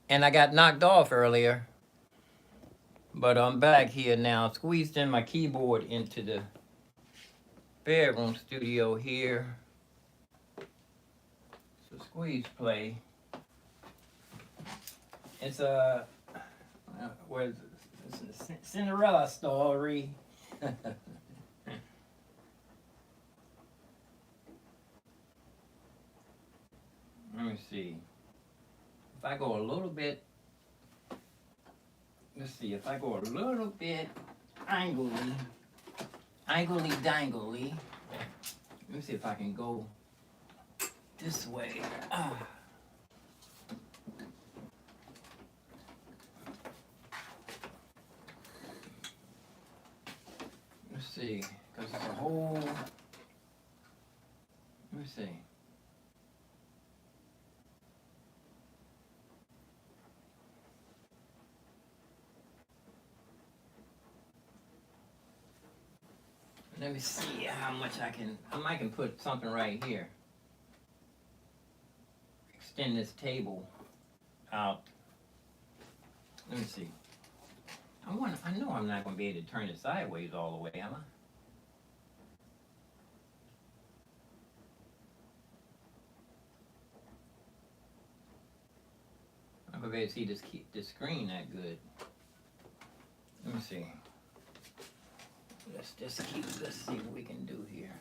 And I got knocked off earlier, but I'm back here now. Squeezed in my keyboard into the bedroom studio here. So squeeze play. It's a where's it's a Cinderella story. Let me see. If I go a little bit, let's see. If I go a little bit angly, angly dangly. Let me see if I can go this way. Let's see, because it's a whole. Let me see. Let me see how much I can. I might can put something right here. Extend this table out. Let me see. I know I'm not going to be able to turn it sideways all the way, am I? I'm going to be able to see this screen that good. Let me see. Let's see what we can do here.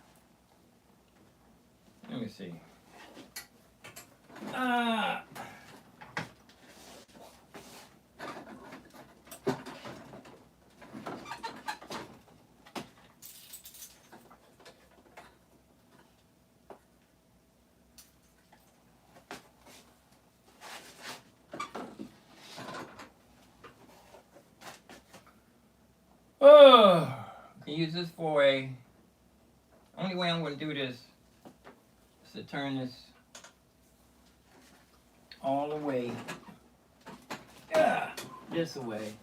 Let me see. Ah! Oh! Can use this for a. Only way I'm going to do this is to turn this all the way this way,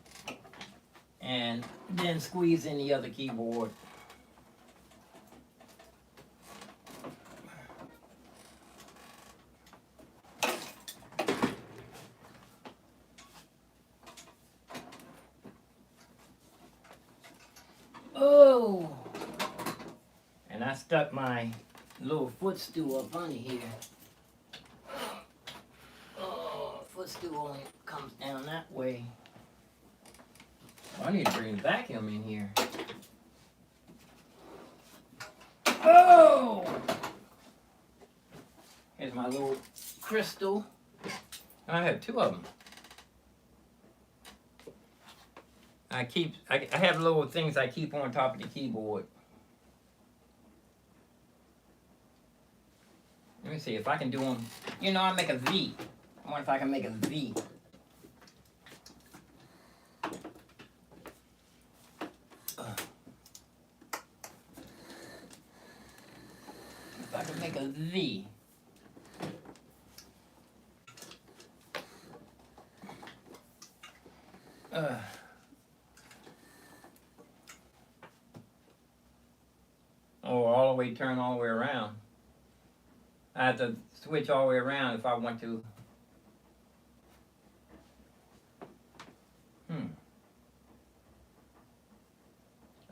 and then squeeze in the other keyboard. Oh! And I stuck my little footstool up under here. Oh, footstool only comes down that way. Oh, I need to bring the vacuum in here. Oh! Here's my little crystal. And I have two of them. I have little things I keep on top of the keyboard. Let me see if I can do them. You know, I make a V. I wonder if I can make a V. If I can make a V. Or all the way, turn all the way around. I have to switch all the way around if I want to.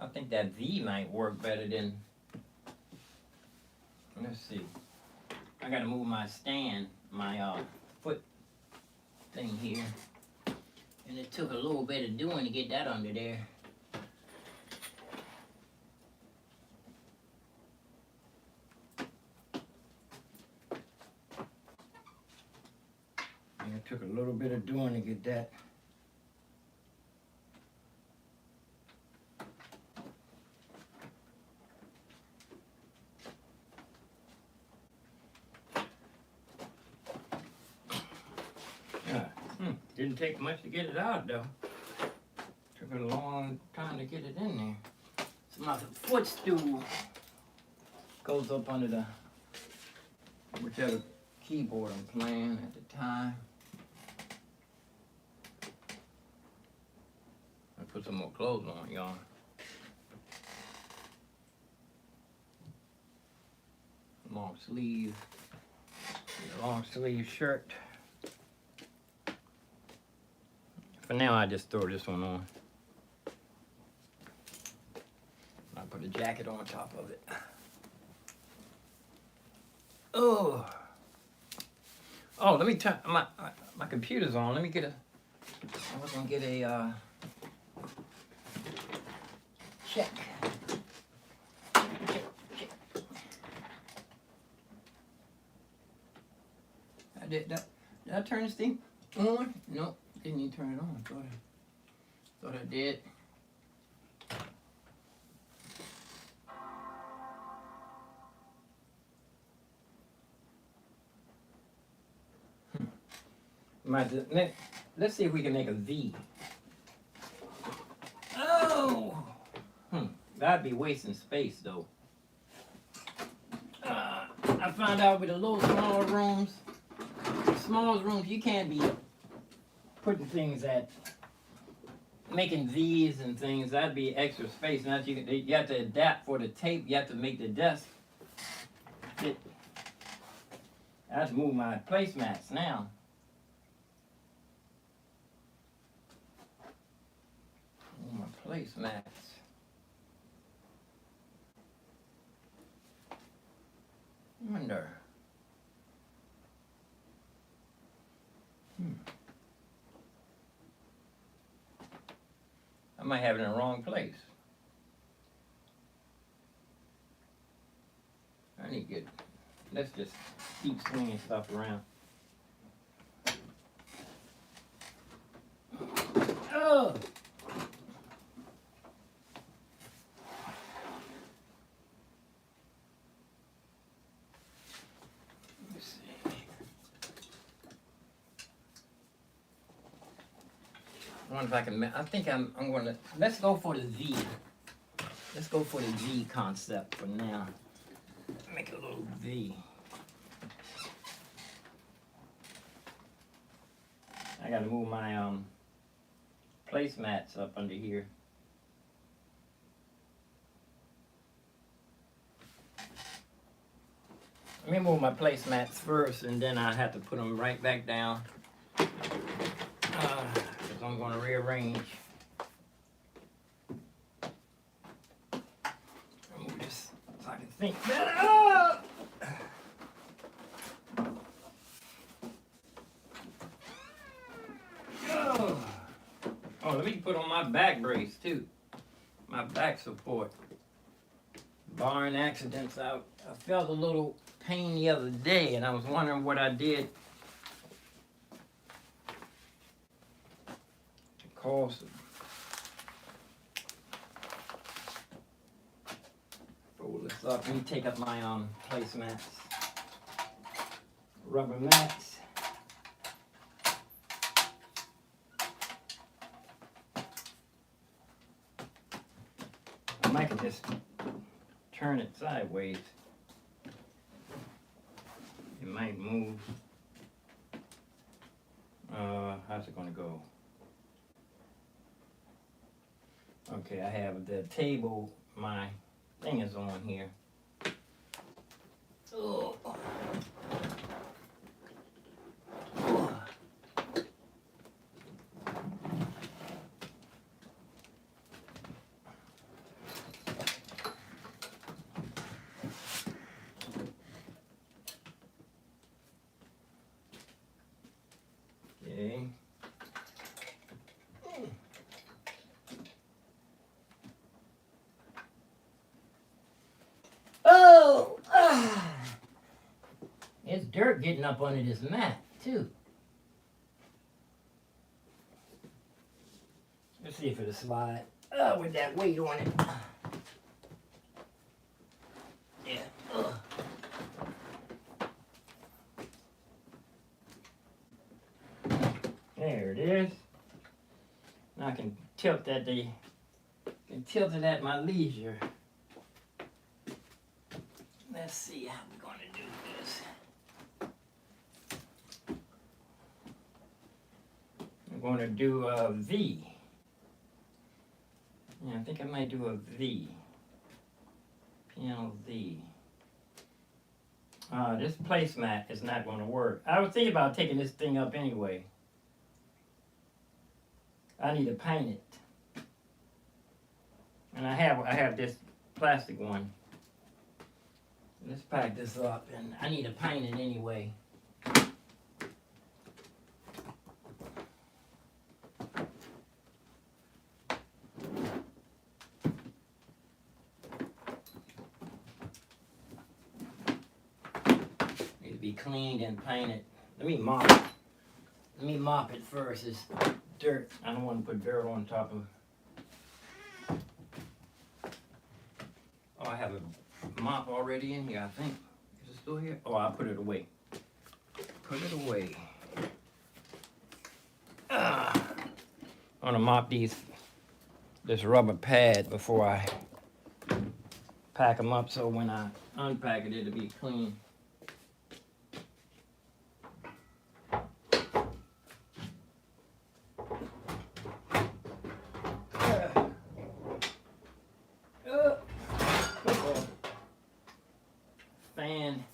I think that V might work better than. Let's see. I gotta move my stand, my foot thing here. And it took a little bit of doing to get that under there. And it took a little bit of doing to get that. Didn't take much to get it out though. Took a long time to get it in there. So my footstool goes up under the whichever keyboard I'm playing at the time. I put some more clothes on, y'all. Long sleeve shirt. For now, I just throw this one on. I'll put a jacket on top of it. Oh, let me turn my computer's on. Let me get a. I was gonna get a check. Did I turn this thing on? No, didn't even turn it on. Thought I did. Let's see if we can make a V. Oh! That'd be wasting space though. I found out with the little smaller rooms, you can't be putting things at, making V's and things. That'd be extra space. Now you have to adapt for the tape. You have to make the desk fit. I have to move my placemats now. Move my placemats. I wonder. I might have it in the wrong place. I need to get, let's just keep swinging stuff around. Oh! Let's see. I wonder if I can, I think I'm going to, let's go for the V. Let's go for the V concept for now. Make a little V. I gotta move my placemats up under here. Let me move my placemats first, and then I have to put them right back down. Because I'm going to rearrange. I'll move this so I can think better. Oh, let me put on my back brace too. My back support. Barring accidents, I felt a little pain the other day, and I was wondering what I did to cause it. Roll this up. Let me take up my placemats. Rubber mats. I might just turn it sideways. It might move. How's it gonna go? Okay, I have the table, my thing is on here. Oh. Okay. Oh! It's dirt getting up under this mat, too. Let's see if it'll slide. Oh, with that weight on it. Yeah. Ugh. There it is. Now I can tilt that tilt it at my leisure. Let's see how we're going to do this. I'm going to do a V. Yeah, I think I might do a V. Piano V. This placemat is not going to work. I was thinking about taking this thing up anyway. I need to paint it. And I have this plastic one. Let's pack this up, and I need to paint it anyway. Need to be cleaned and painted. Let me mop it. Let me mop it first. It's dirt. I don't want to put dirt on top of. Oh, I have a mop already in here, I think. Is it still here? Oh, I'll put it away. Put it away. I want to mop this rubber pad before I pack them up, so when I unpack it, it'll be clean. Fan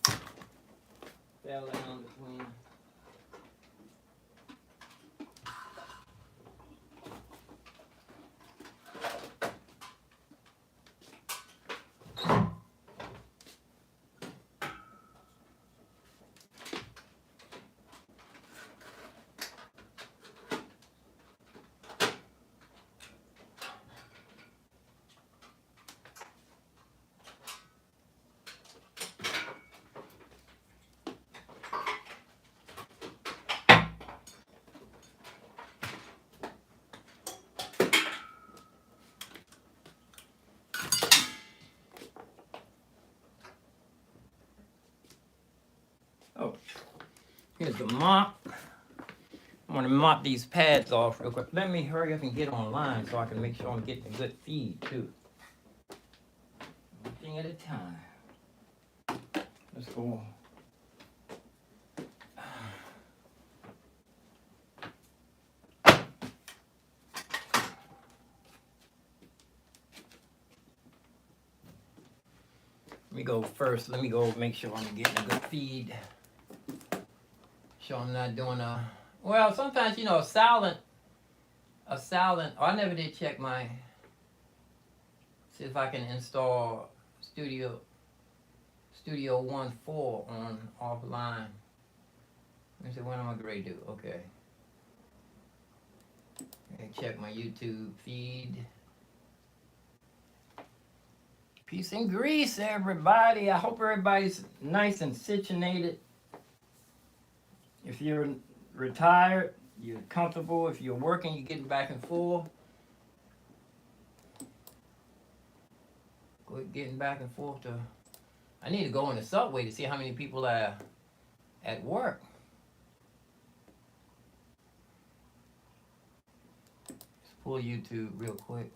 fell down between. Oh, here's the mop. I'm gonna mop these pads off real quick. Let me hurry up and get online so I can make sure I'm getting a good feed too. One thing at a time. Let's go. Let me go first. Let me go make sure I'm getting a good feed. Sure I'm not doing well, sometimes, you know, a silent, oh, I never did check my, see if I can install Studio 1.4 on offline. Let me see, what am I going to do? Okay. Okay, check my YouTube feed. Peace and grease, everybody. I hope everybody's nice and situated. If you're retired, you're comfortable. If you're working, you're getting back and forth. Getting back and forth to. I need to go on the subway to see how many people are at work. Let's pull YouTube real quick.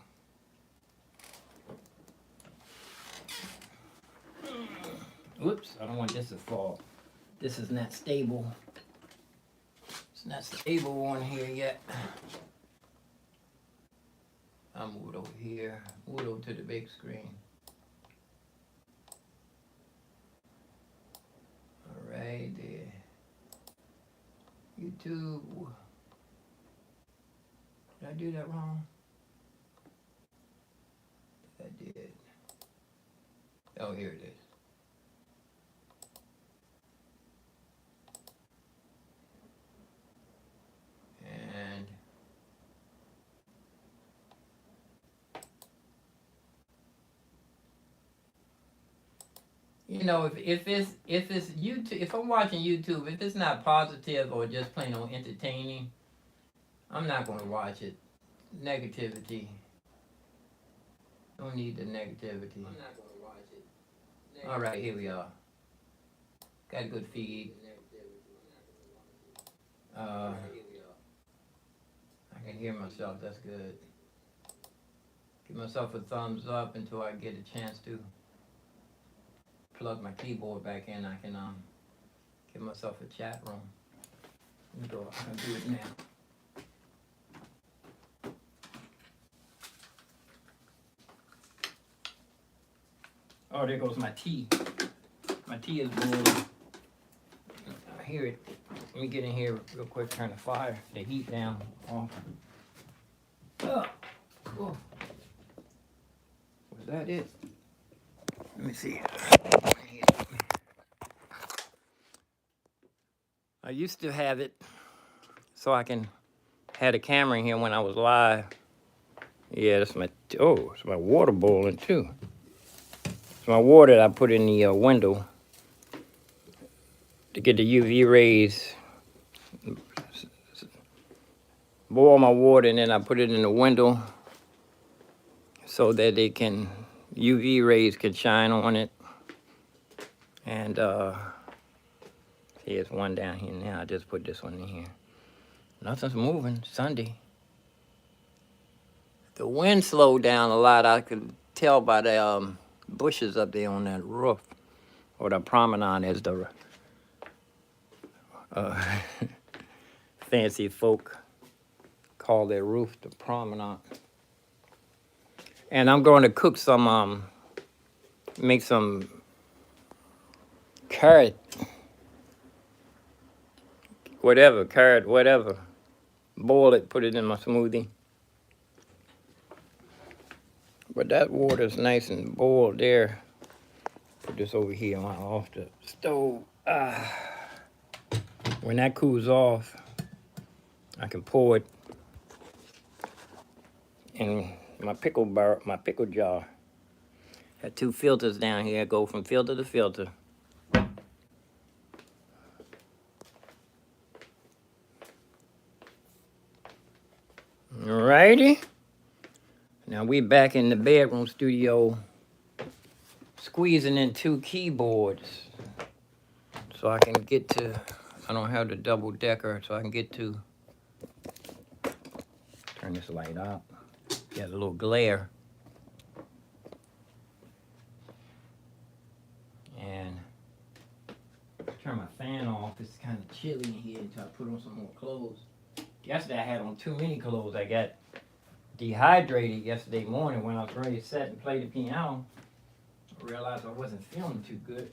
Whoops, I don't want this to fall. This is not stable. It's not stable on here yet. I'll move it over here. Move it over to the big screen. All right, there. YouTube. Did I do that wrong? I did. Oh, here it is. And you know, if it's YouTube, if I'm watching YouTube, if it's not positive or just plain on entertaining, I'm not going to watch it. Negativity. Don't need the negativity. I'm not going to watch it. All right, here we are. Got a good feed. I can hear myself. That's good. Give myself a thumbs up until I get a chance to plug my keyboard back in. I can give myself a chat room. Let me go. I'm gonna do it now. Oh, there goes my tea. My tea is boiling. I hear it. Let me get in here real quick, turn the fire, the heat down off. Oh, oh. Was that it? Let me see. I used to have it so I can have the camera in here when I was live. Yeah, that's my, oh, it's my water boiling too. It's my water that I put in the window to get the UV rays. Boil my water and then I put it in the window so that they can, UV rays can shine on it. And here's one down here now. I just put this one in here. Nothing's moving. Sunday. The wind slowed down a lot. I could tell by the bushes up there on that roof, or the promenade, as the fancy folk call their roof, the promenade. And I'm going to cook some, make some carrot, whatever. Boil it, put it in my smoothie. But that water's nice and boiled there. Put this over here off the stove. When that cools off, I can pour it in my pickle jar. Got 2 filters down here. Go from filter to filter. Alrighty. Now we back in the bedroom studio, squeezing in 2 keyboards so I can get to, I don't have the double decker, so I can get to, turn this light up. Got a little glare. And turn my fan off. It's kind of chilly in here until I put on some more clothes. Yesterday I had on too many clothes. I got dehydrated yesterday morning when I was ready to sit and play the piano. I realized I wasn't feeling too good.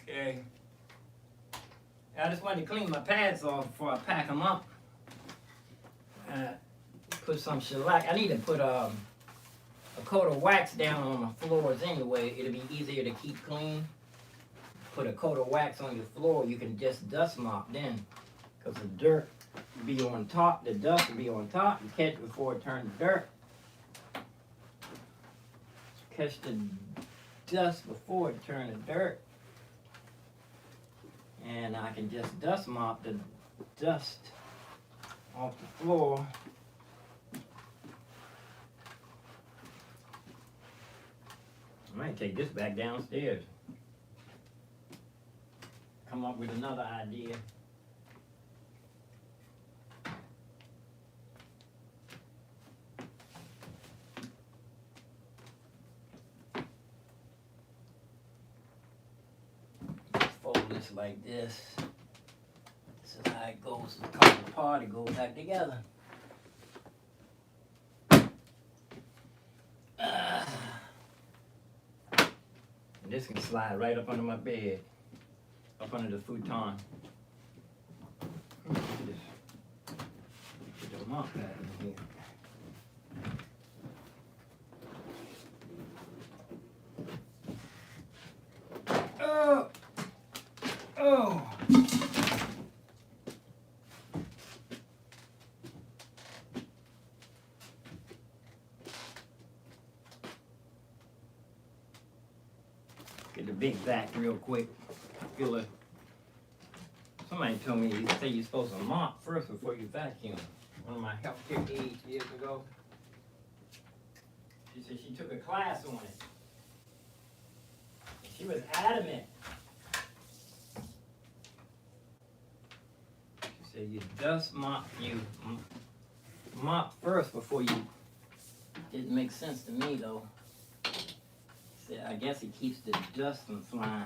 Okay. I just wanted to clean my pads off before I pack them up. Put some shellac. I need to put a coat of wax down on my floors anyway. It'll be easier to keep clean. Put a coat of wax on your floor. You can just dust mop then. Because the dirt will be on top. The dust will be on top. You catch it before it turns dirt. Catch the dust before it turns to dirt. And I can just dust mop the dust off the floor. I might take this back downstairs. Come up with another idea. Fold this like this. This is how it goes. It comes apart, it goes back together. And this can slide right up under my bed, up under the futon. Put the mop pad in here. Oh! Get the big vac real quick. Feel it. Somebody told me you're supposed to mop first before you vacuum. One of my healthcare aides years ago. She said she took a class on it. She was adamant. She said you dust mop, you mop first before you. Didn't make sense to me though. Said I guess it keeps the dust from flying.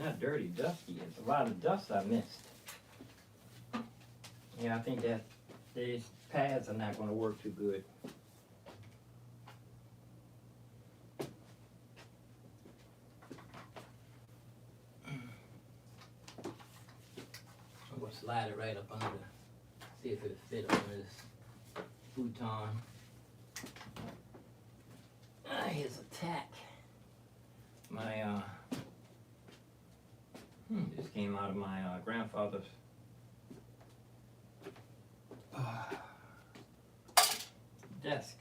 not dirty, dusty. It's a lot of dust I missed. Yeah, I think that these pads are not going to work too good. I'm going to slide it right up under the, see if it'll fit on this futon. Here's a tack. My, this came out of my grandfather's desk.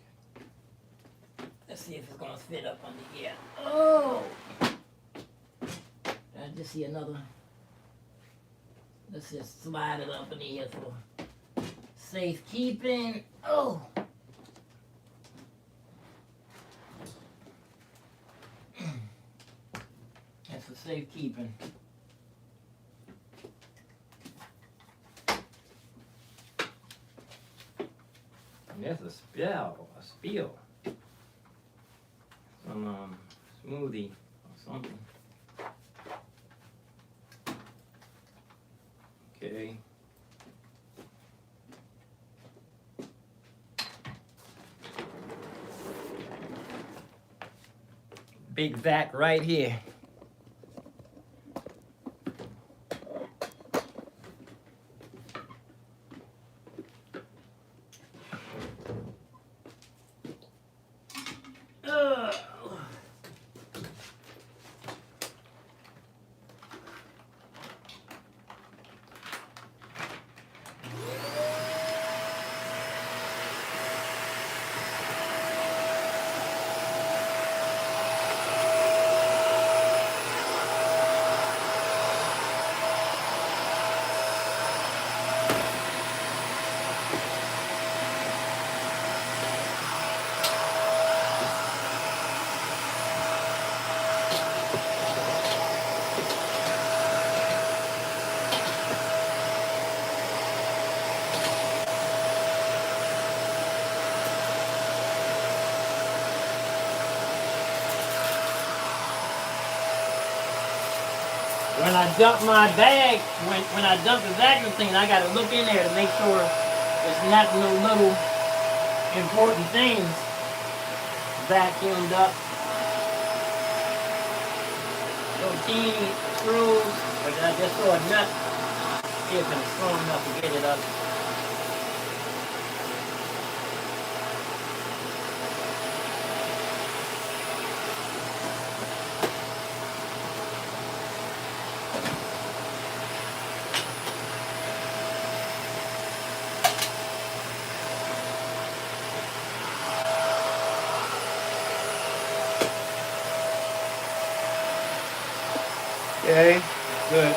Let's see if it's gonna fit up under here. Oh! I just see another. Let's just slide it up in here for safekeeping. Oh! That's for safekeeping. There's a spill. Some smoothie or something. Okay. Big vac right here. When I dump my bag, when I dump the vacuum cleaner, I gotta look in there to make sure it's not no little important things vacuumed up. Little teeny screws, but I just saw a nut. See if it's strong enough to get it up. Okay, good.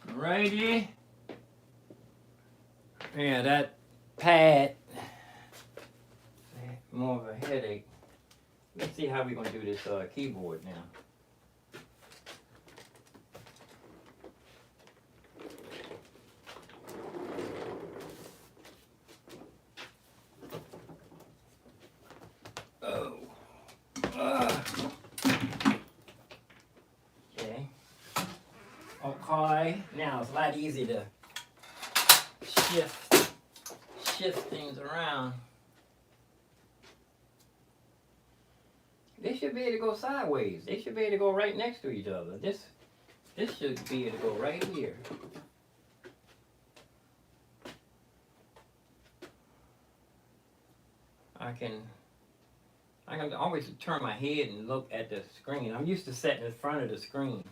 Alrighty. Yeah, that pad, more of a headache. Let's see how we're gonna do this keyboard now. Okay, now it's a lot easier to shift things around. They should be able to go sideways. They should be able to go right next to each other. This should be able to go right here. I can always turn my head and look at the screen. I'm used to sitting in front of the screen.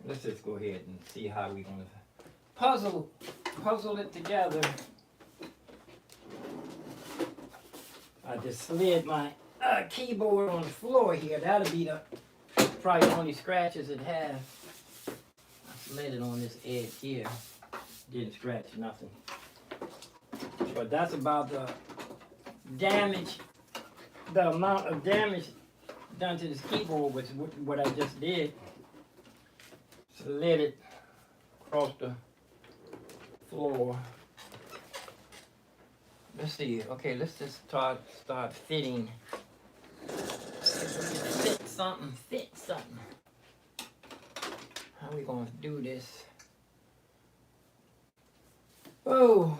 Let's just go ahead and see how we're gonna puzzle it together. I just slid my keyboard on the floor here. That'll be probably the only scratches it has. I slid it on this edge here. Didn't scratch nothing. But that's about the damage, the amount of damage done to this keyboard was what I just did. Slid it across the floor. Let's see. Okay, let's just start fitting. Fit something. How we gonna do this? Oh.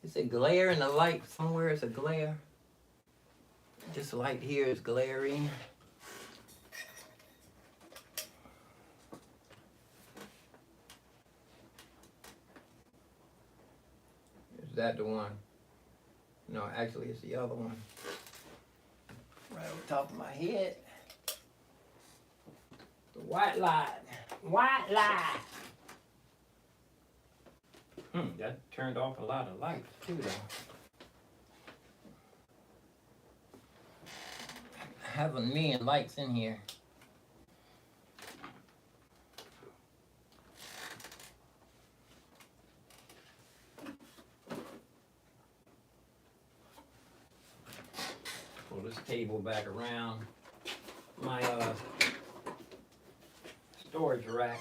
Is it glare in the light? Somewhere it's a glare. This light here is glaring. Is that the one? No, actually it's the other one. Right over top of my head. The white light. White light. That turned off a lot of lights too though. Have a million lights in here. Pull this table back around my storage rack.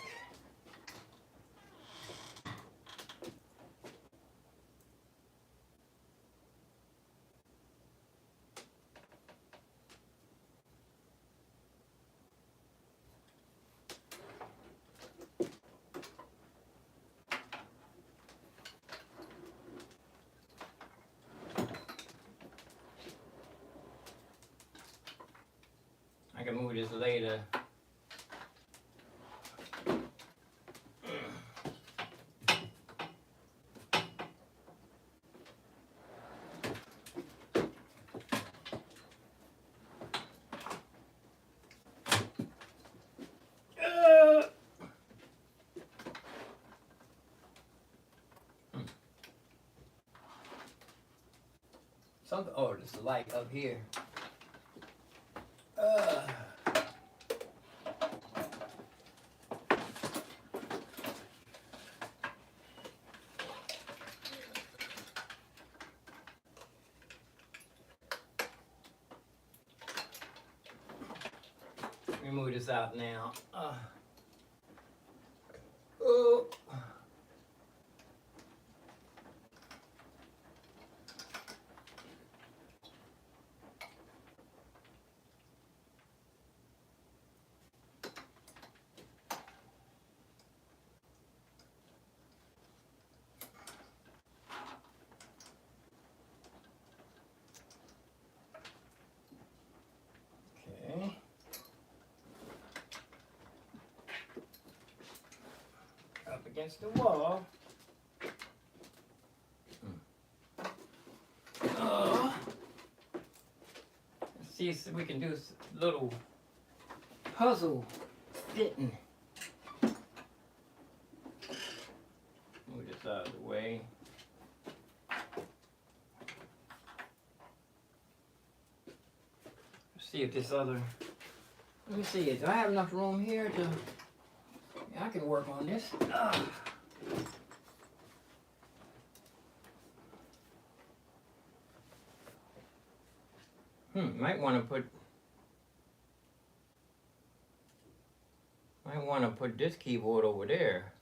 I can move this later. Oh, there's a light up here. Let me move this out now. Oh. Okay. Up against the wall. Let's see if we can do a little puzzle fitting. Move this out of the way. Let's see if this other. Let me see. Do I have enough room here to? Yeah, I can work on this. Might want to put this keyboard over there,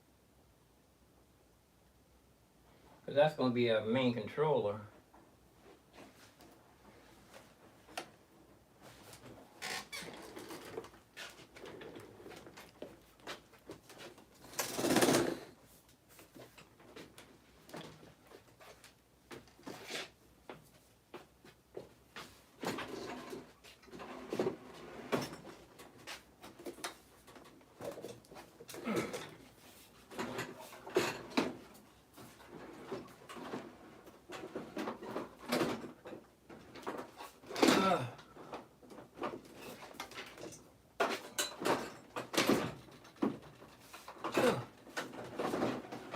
because that's going to be a main controller.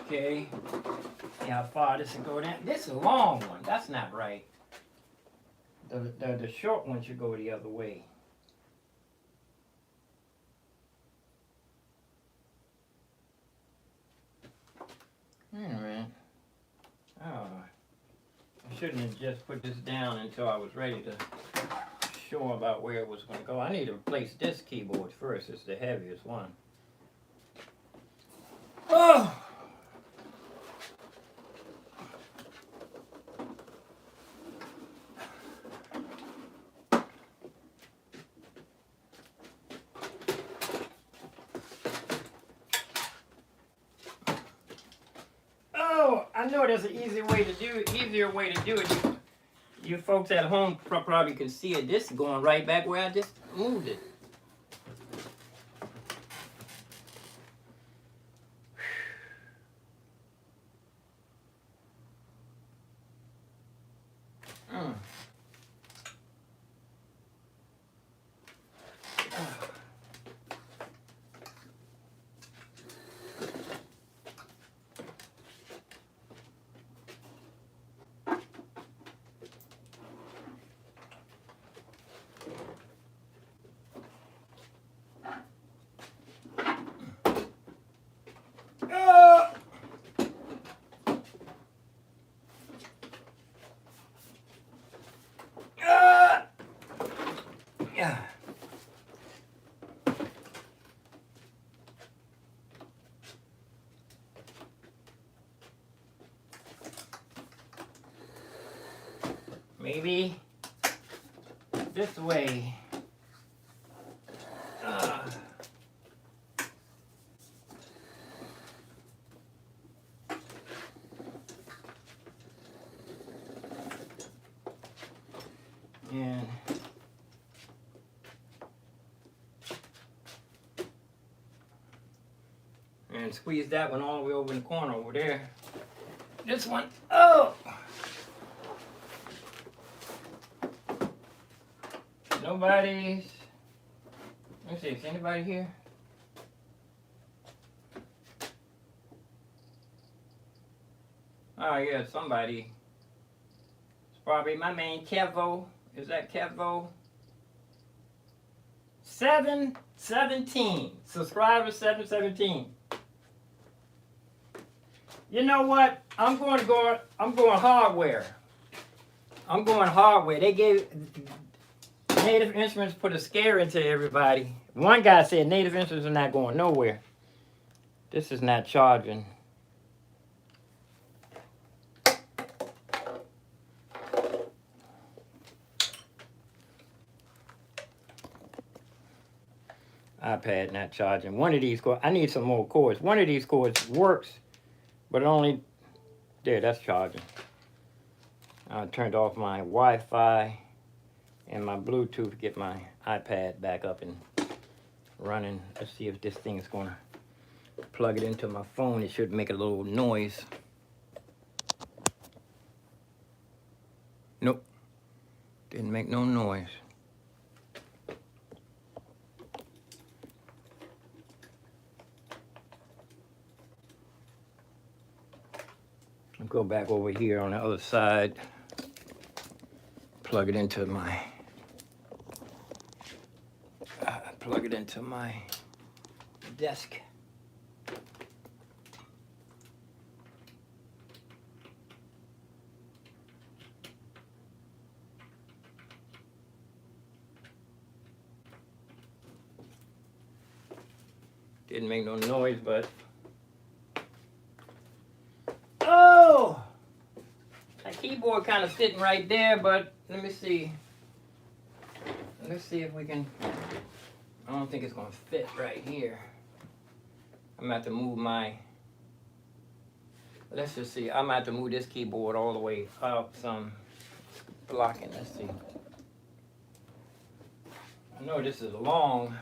Okay, see how far this will go down. This is a long one. That's not right. The short one should go the other way. shouldn't have just put this down until I was ready to sure about where it was going to go. I need to replace this keyboard first. It's the heaviest one. Oh! Oh, I know there's an easier way to do it. You folks at home probably can see it. This is going right back where I just moved it. Yeah. Maybe this way. And squeeze that one all the way over in the corner over there. This one, oh! Nobody's, let me see, is anybody here? Oh yeah, somebody. It's probably my man Kevo. Is that Kevo? 717. Subscriber 717. You know what? I'm going hardware. I'm going hardware. They gave Native Instruments put a scare into everybody. One guy said Native Instruments are not going nowhere. This is not charging. iPad not charging. One of these cords, I need some more cords. One of these cords works, but it only, there, that's charging. I turned off my Wi-Fi and my Bluetooth to get my iPad back up and running. Let's see if this thing is gonna plug it into my phone. It should make a little noise. Nope, didn't make no noise. I'll go back over here on the other side, plug it into my desk. Didn't make no noise, but oh, that keyboard kind of sitting right there, but let me see. Let's see if we can. I don't think it's gonna fit right here. I'm gonna have to move my, let's just see. I'm gonna have to move this keyboard all the way up some blocking. Let's see. I know this is long.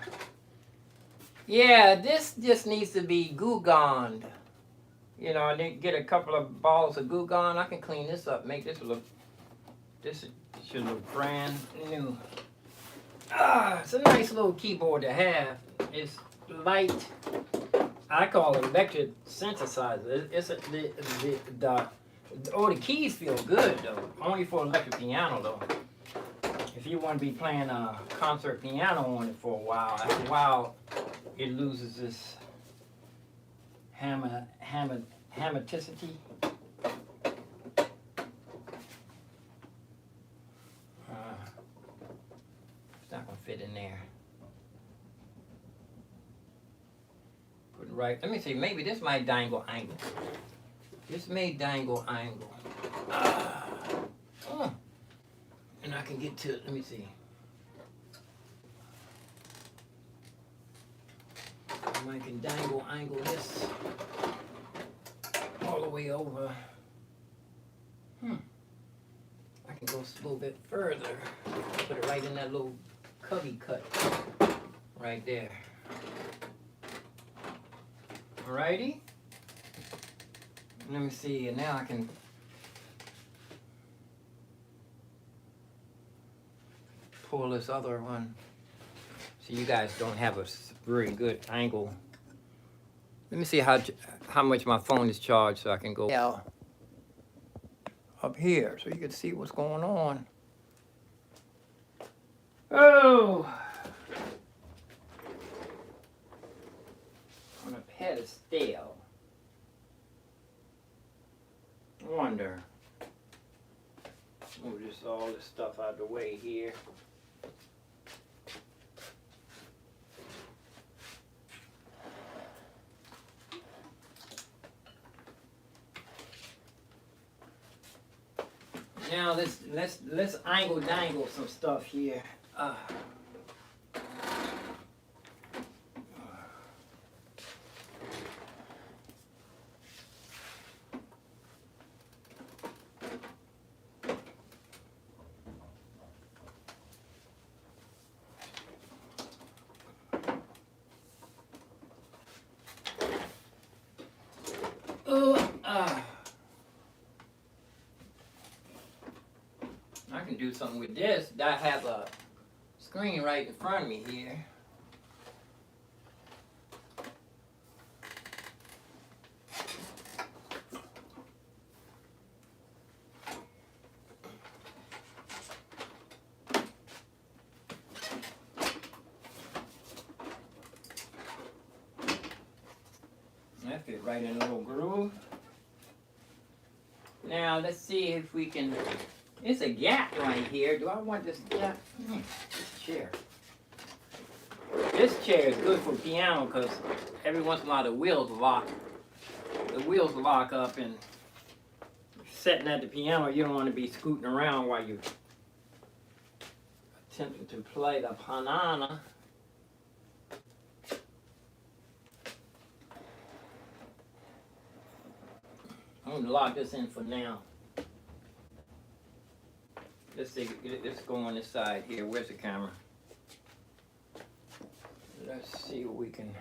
Yeah, this just needs to be goo-goned. You know, I did get a couple of balls of Goo Gone. I can clean this up, make this look, this should look brand new. It's a nice little keyboard to have. It's light. I call it electric synthesizer. It's the keys feel good though. Only for electric piano though. If you want to be playing a concert piano on it for a while, after a while it loses this hammerticity. fit in there. Put it right. Let me see. Maybe this might dangle angle. This may dangle angle. And I can get to it. Let me see. I can angle this all the way over. I can go a little bit further. Put it right in that little cubby cut right there. Alrighty. Let me see. And now I can pull this other one so you guys don't have a very good angle. Let me see how much my phone is charged so I can go up here so you can see what's going on. Oh! On a pedestal. I wonder. Move all this stuff out of the way here. Now let's angle some stuff here. I can do something with this. I have a screen right in front of me here. That fit right in a little groove. Now let's see if we can. It's a gap right here. Do I want this gap? This chair. This chair is good for piano because every once in a while the wheels lock. The wheels lock up, and sitting at the piano, you don't want to be scooting around while you're attempting to play the piano. I'm going to lock this in for now. Let's see, let's go on this side here. Where's the camera? Let's see what we can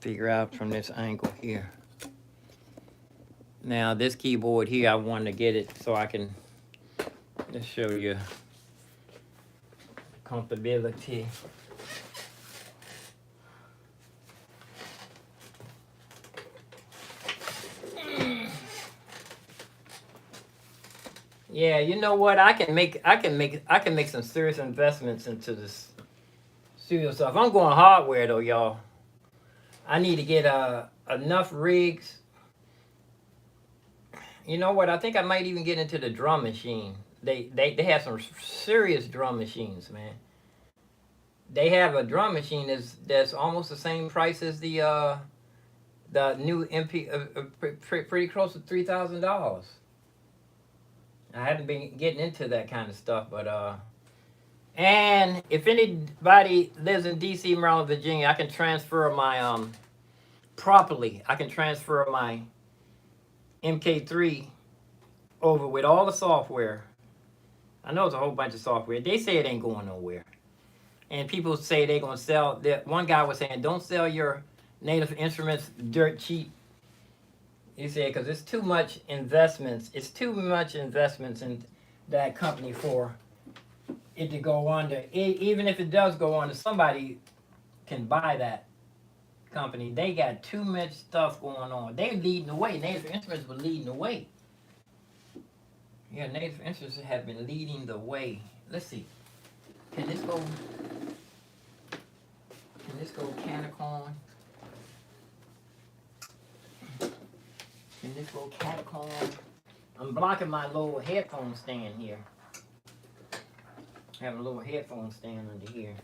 figure out from this angle here. Now this keyboard here, I want to get it so I can, let's show you comfortability. Yeah, you know what? I can make some serious investments into this studio stuff. I'm going hardware though, y'all. I need to get enough rigs. You know what? I think I might even get into the drum machine. They have some serious drum machines, man. They have a drum machine that's almost the same price as the new MP, pretty close to $3,000. I haven't been getting into that kind of stuff, but and if anybody lives in DC, Maryland, Virginia, I can transfer my properly. I can transfer my MK3 over with all the software. I know it's a whole bunch of software. They say it ain't going nowhere, and people say they're gonna sell. That one guy was saying, "Don't sell your Native Instruments dirt cheap." He said, because it's too much investments. It's too much investments in that company for it to go under. Even if it does go under, somebody can buy that company. They got too much stuff going on. They're leading the way. Native Instruments were leading the way. Yeah, Native Instruments have been leading the way. Let's see. Can this go Catacomb? Can this go Catacomb? I'm blocking my little headphone stand here. Have a little headphone stand under here.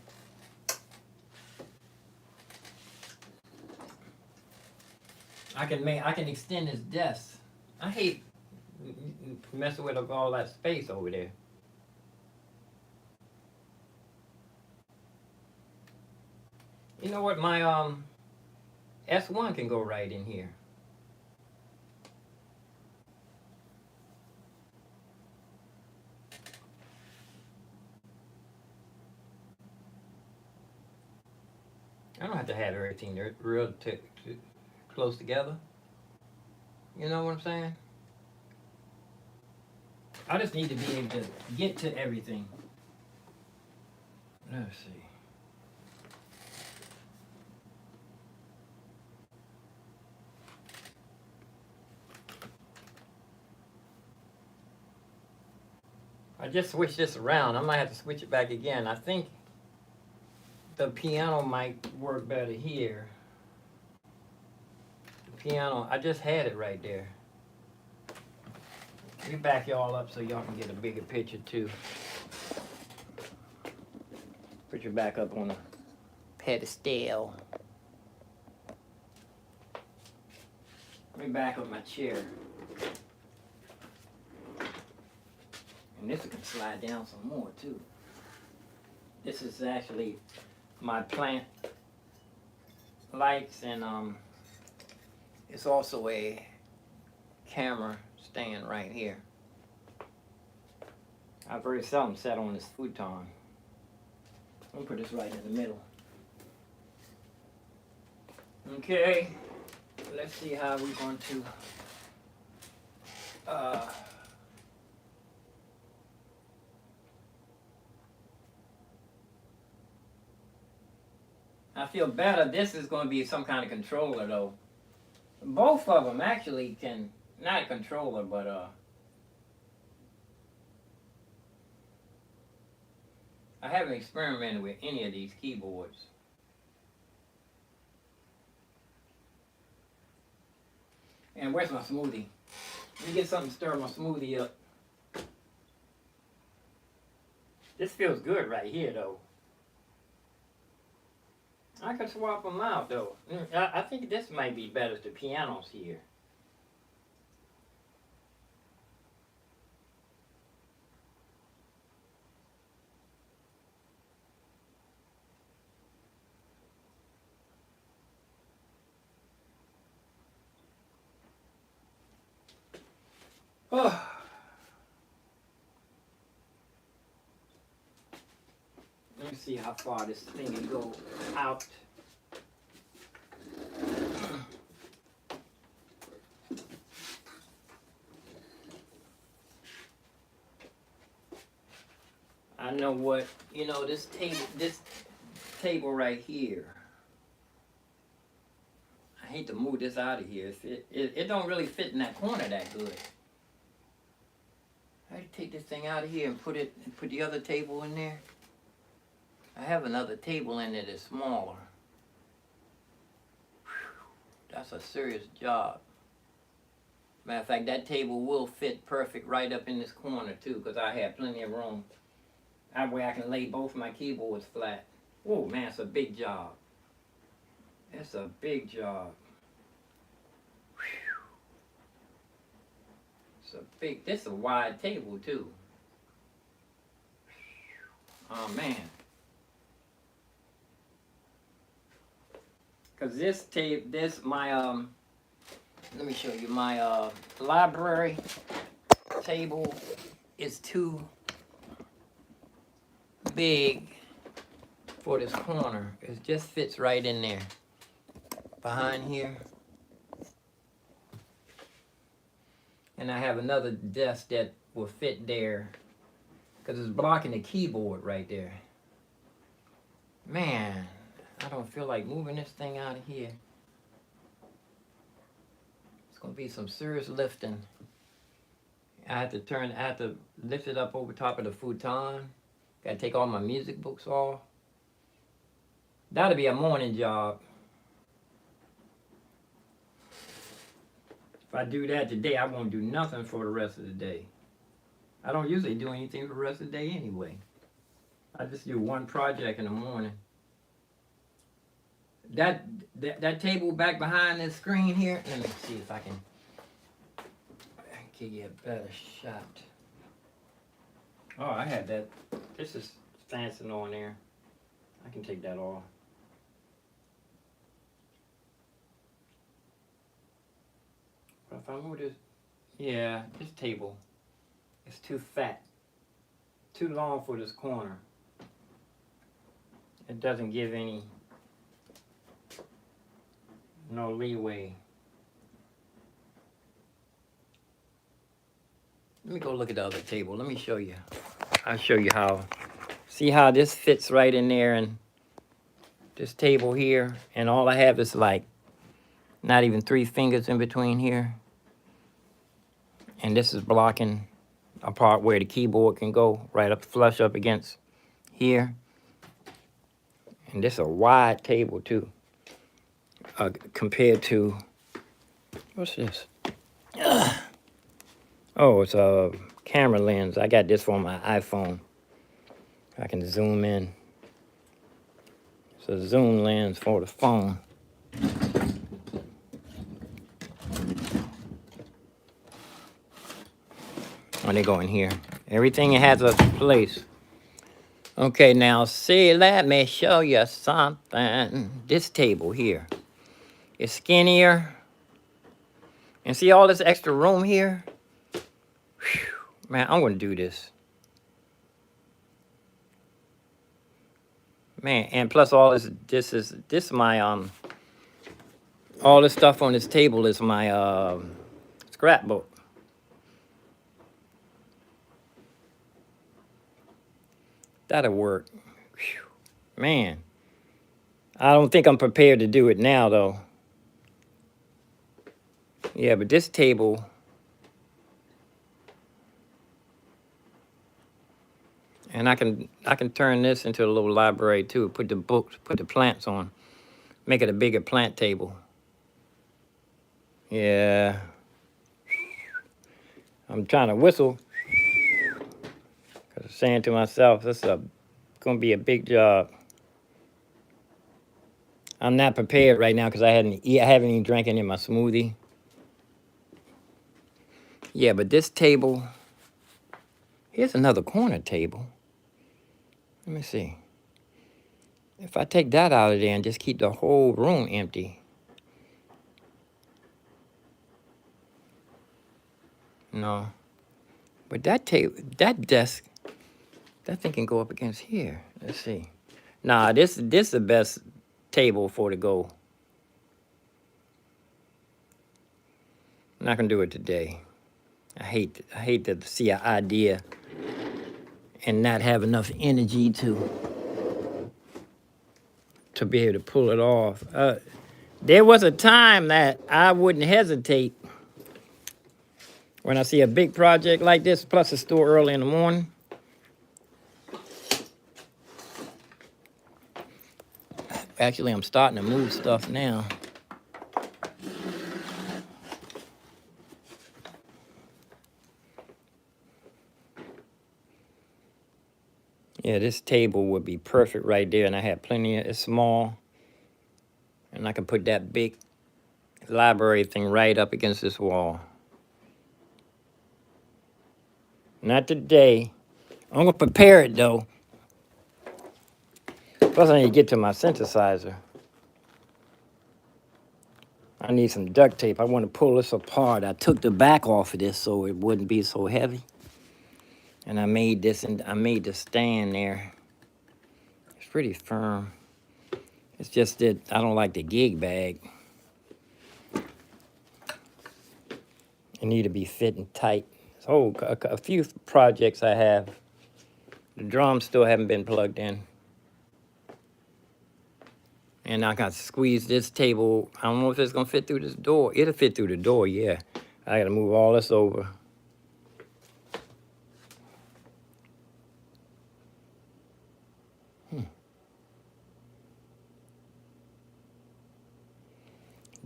I can extend this desk. I hate messing with all that space over there. You know what? My S1 can go right in here. I don't have to have everything real close together. You know what I'm saying? I just need to be able to get to everything. Let's see. I just switched this around. I might have to switch it back again. I think the piano might work better here. The piano, I just had it right there. Let me back y'all up so y'all can get a bigger picture too. Put your back up on a pedestal. Let me back up my chair. And this can slide down some more too. This is actually my plant lights, and it's also a camera stand right here. I very seldom sat on this futon. I'm gonna put this right in the middle. Okay, let's see how we're going to I feel better. This is going to be some kind of controller though. Both of them actually can, not a controller, but I haven't experimented with any of these keyboards. And where's my smoothie? Let me get something to stir my smoothie up. This feels good right here though. I could swap them out though. I think this might be better, the pianos here. Oh. Let me see how far this thing can go out. I know what, you know, this table right here. I hate to move this out of here. It don't really fit in that corner that good. I had to take this thing out of here and put the other table in there. I have another table in there that's smaller. Whew, that's a serious job. Matter of fact, that table will fit perfect right up in this corner too, because I have plenty of room. That way I can lay both my keyboards flat. Oh man, it's a big job. It's a big job. Whew. It's a big, this is a wide table too. Oh man. Cause let me show you, my library table is too big for this corner. It just fits right in there, behind here. And I have another desk that will fit there, cause it's blocking the keyboard right there. Man, I don't feel like moving this thing out of here. It's gonna be some serious lifting. I have to lift it up over top of the futon. Gotta take all my music books off. That'll be a morning job. If I do that today, I won't do nothing for the rest of the day. I don't usually do anything for the rest of the day anyway. I just do one project in the morning. That table back behind this screen here. Let me see if I can give you a better shot. Oh, I had that. This is dancing on there. I can take that off. But if I move this, yeah, this table is too fat, too long for this corner. It doesn't give no leeway. Let me go look at the other table. Let me show you. I'll show you how. See how this fits right in there, and this table here, and all I have is like not even 3 fingers in between here. And this is blocking a part where the keyboard can go right up flush up against here. And this is a wide table too, compared to, what's this? Oh, it's a camera lens. I got this for my iPhone. I can zoom in. It's a zoom lens for the phone. When they go in here, everything has a place. Okay, now see, let me show you something. This table here is skinnier. And see all this extra room here? Whew, man, I'm gonna do this. Man, and plus all this is my all this stuff on this table is my scrapbook. That'll work. Whew. Man, I don't think I'm prepared to do it now though. Yeah, but this table, and I can turn this into a little library too. Put the books, put the plants on, make it a bigger plant table. Yeah, I'm trying to whistle. Cause I'm saying to myself, this is gonna be a big job. I'm not prepared right now because I haven't even drank any of my smoothie. Yeah, but this table, here's another corner table. Let me see. If I take that out of there and just keep the whole room empty. No. But that table, that desk, that thing can go up against here. Let's see. Nah, this is the best table for to go. I'm not gonna do it today. I hate to see an idea and not have enough energy to be able to pull it off. There was a time that I wouldn't hesitate when I see a big project like this, plus it's still early in the morning. Actually, I'm starting to move stuff now. Yeah, this table would be perfect right there, and I have plenty of, it's small, and I can put that big library thing right up against this wall. Not today. I'm gonna prepare it though. Plus I need to get to my synthesizer. I need some duct tape. I want to pull this apart. I took the back off of this so it wouldn't be so heavy. And I made this, and I made the stand there. It's pretty firm. It's just that I don't like the gig bag. It need to be fitting tight. So a few projects I have. The drums still haven't been plugged in. And I got to squeeze this table. I don't know if it's gonna fit through this door. It'll fit through the door, yeah. I gotta move all this over.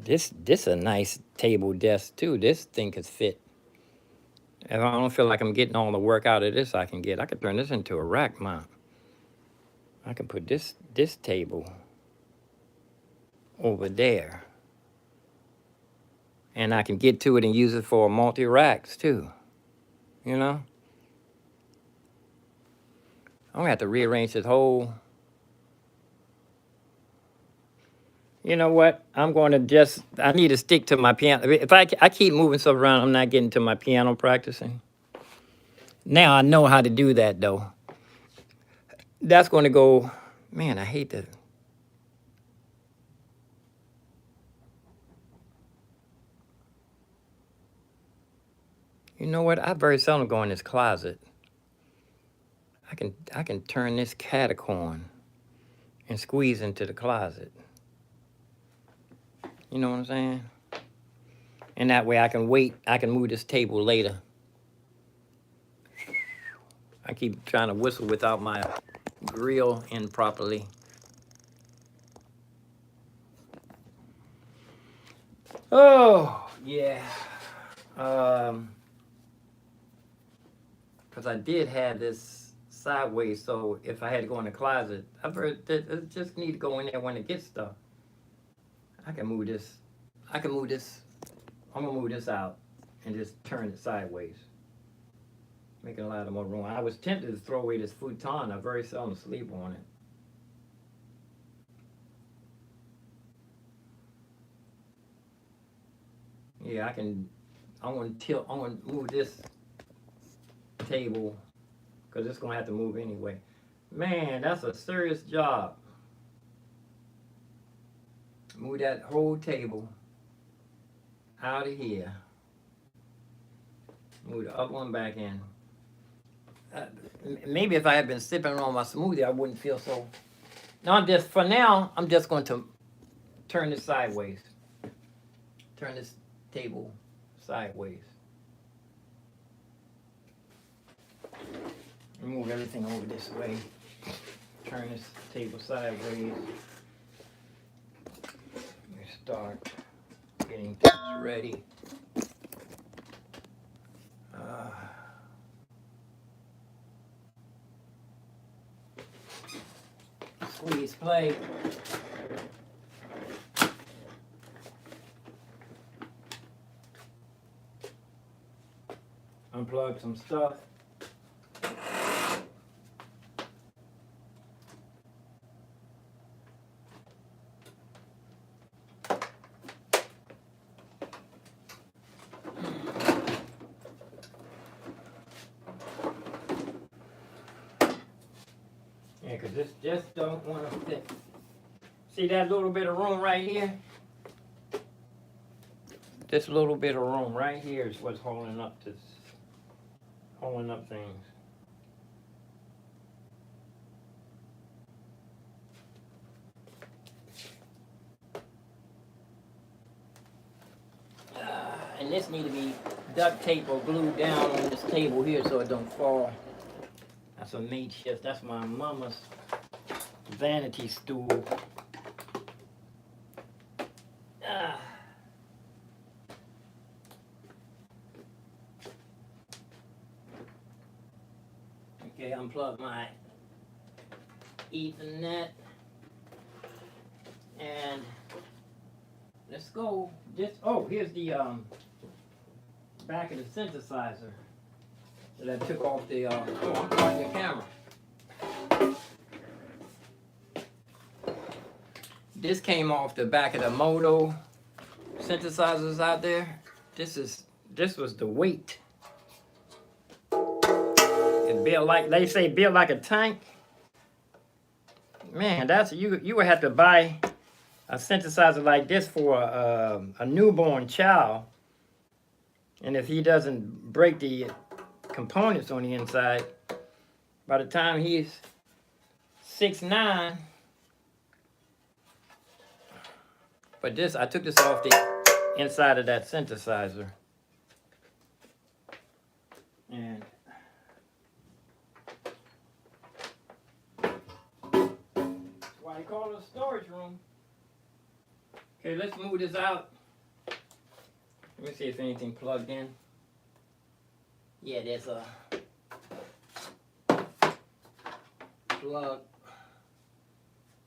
This a nice table desk too. This thing could fit. If I don't feel like I'm getting all the work out of this I could turn this into a rack mount. I can put this table over there. And I can get to it and use it for multi-racks too. You know? I'm gonna have to rearrange this whole. You know what? I'm going to I need to stick to my piano. If I keep moving stuff around, I'm not getting to my piano practicing. Now I know how to do that though. That's going to go, man, I hate that. You know what? I very seldom go in this closet. I can turn this catacorn and squeeze into the closet. You know what I'm saying? And that way I can move this table later. I keep trying to whistle without my grill in properly. Oh, yeah. Because I did have this sideways, so if I had to go in the closet, I just need to go in there when it gets stuff. I can move this. I'm gonna move this out and just turn it sideways, making a lot more room. I was tempted to throw away this futon. I very seldom sleep on it. Yeah, I'm gonna move this table because it's gonna have to move anyway. Man, that's a serious job. Move that whole table out of here. Move the other one back in. Maybe if I had been sipping on my smoothie, I wouldn't feel so. No, for now, I'm just going to turn this sideways. Turn this table sideways. Move everything over this way. Turn this table sideways. Start getting this ready. Squeeze play. Unplug some stuff. Yeah, because this just don't want to fit. See that little bit of room right here? This little bit of room right here is what's holding up things. And this need to be duct tape or glued down on this table here so it don't fall. That's a makeshift. That's my mama's vanity stool. Okay, unplug my Ethernet. And let's go. Here's the back of the synthesizer that I took off the. I'm starting the camera. This came off the back of the Moto synthesizers out there. This was the weight. It built like they say, built like a tank. Man, that's you would have to buy a synthesizer like this for a newborn child, and if he doesn't break the components on the inside, by the time he's 6'9". But I took this off the inside of that synthesizer, and that's why they call it a storage room. Okay, let's move this out. Let me see if anything plugged in. Yeah, there's a plug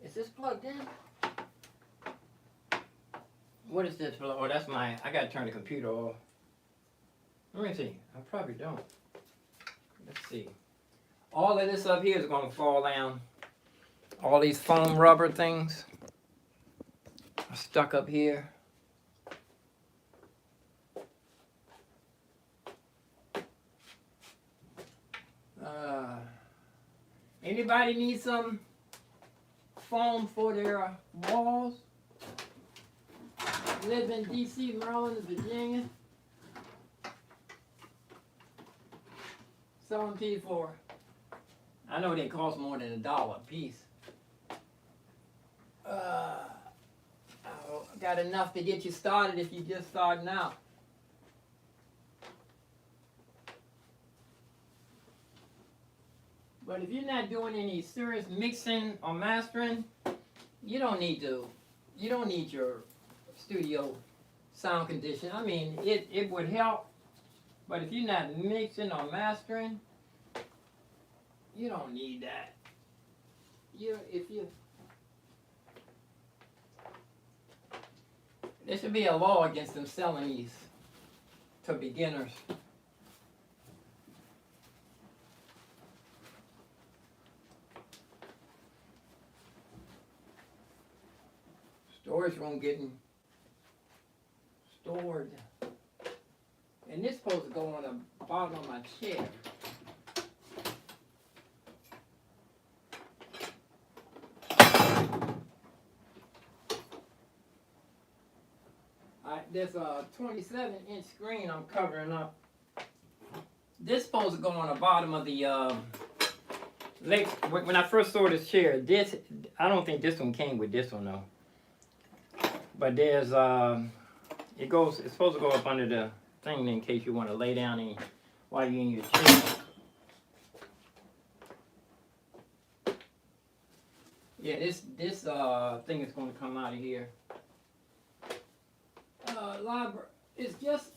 Is this plugged in? What is this? Oh, that's my, I gotta turn the computer off. Let me see. I probably don't. Let's see. All of this up here is gonna fall down. All these foam rubber things are stuck up here. Anybody need some foam for their walls? Live in DC, Maryland, Virginia. Sell them to you for, I know they cost more than $1 a piece. Got enough to get you started if you're just starting out. But if you're not doing any serious mixing or mastering, you don't need your studio sound condition. I mean, it would help, but if you're not mixing or mastering, you don't need that. There should be a law against them selling these to beginners. Storage room getting stored. And this supposed to go on the bottom of my chair. There's a 27-inch screen I'm covering up. This supposed to go on the bottom of the when I first saw this chair, I don't think this one came with this one though. But there's it's supposed to go up under the thing in case you want to lay down while you're in your chair. Yeah, this thing is going to come out of here. Library. It's just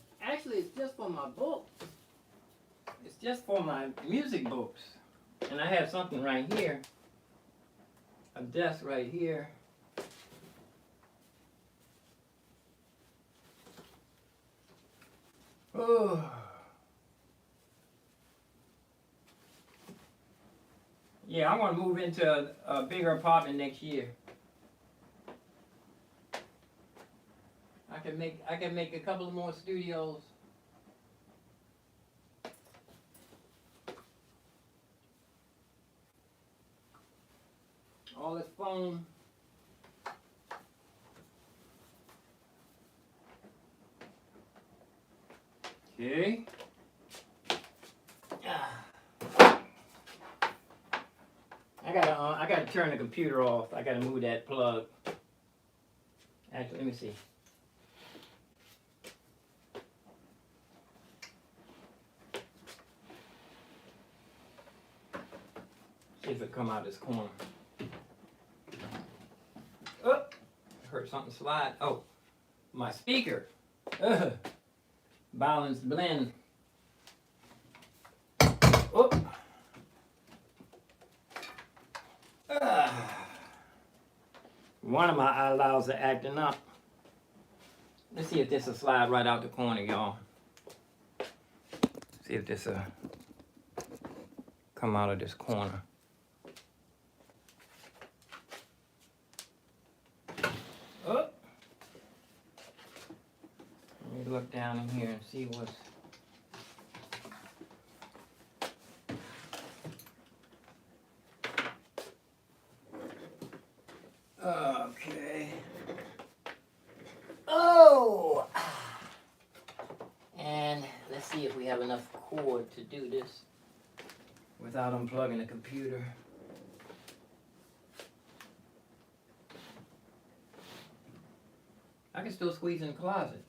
for my books. It's just for my music books. And I have something right here. A desk right here. Oh. Yeah, I want to move into a bigger apartment next year. I can make a couple of more studios. All this foam. Okay. I gotta turn the computer off. I gotta move that plug. Actually, let me see. See if it come out this corner. Oh, I heard something slide. Oh, my speaker. Balanced blend. Oh. One of my eyelaws are acting up. Let's see if this will slide right out the corner, y'all. See if this will come out of this corner. Oh. Let me look down in here and see what's... Okay. Oh! And let's see if we have enough cord to do this without unplugging the computer. I can still squeeze in the closet.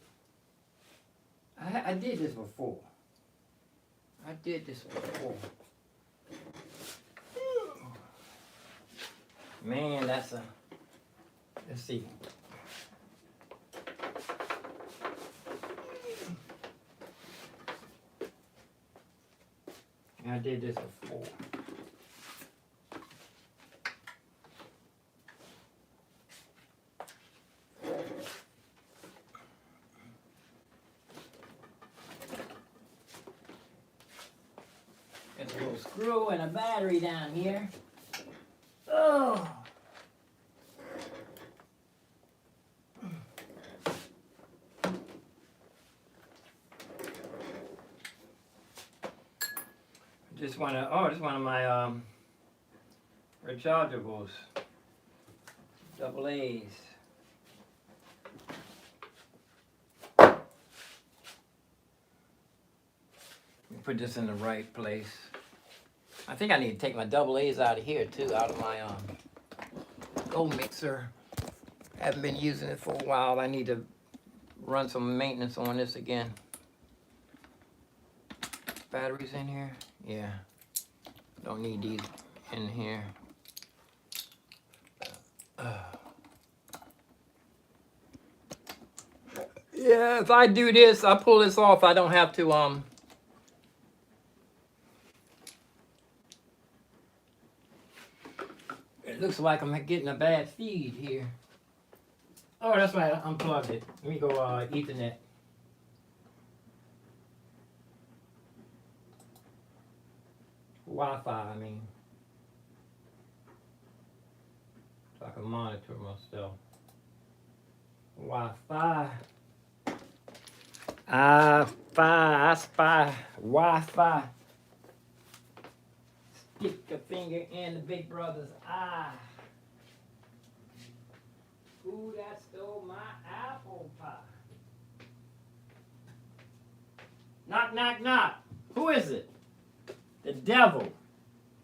I did this before. Man, that's a... Let's see. I did this before. screw and a battery down here. Oh. Just one of my rechargeables. Double A's. Put this in the right place. I think I need to take my double A's out of here too, out of my gold mixer. Haven't been using it for a while. I need to run some maintenance on this again. Batteries in here? Yeah. Don't need these in here. Yeah, if I do this, I pull this off, I don't have to it looks like I'm getting a bad feed here. Oh, that's right, I unplugged it. Let me go Ethernet. Wi-Fi, I mean. So I can monitor myself. Wi-Fi. I spy Wi-Fi. Stick a finger in the big brother's eye. Ooh, that stole my apple pie. Knock, knock, knock. Who is it? The devil.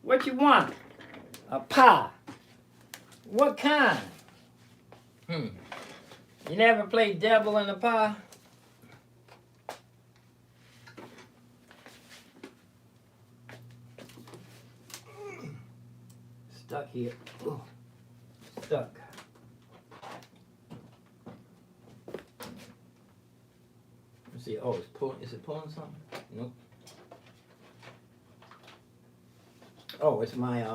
What you want? A pie. What kind? You never played devil in a pie? Stuck here. Ooh. Stuck. Let's see. Oh, it's pulling. Is it pulling something? Nope. Oh, it's my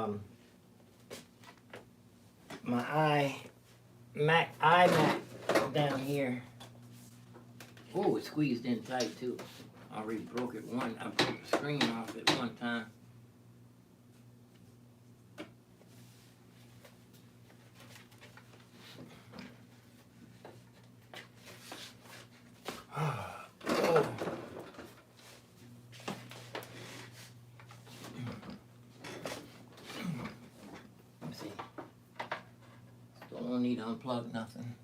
my iMac down here. Oh, it's squeezed in tight too. I already broke it one. I broke the screen off at one time. Oh. Let's see. Still don't need to unplug nothing.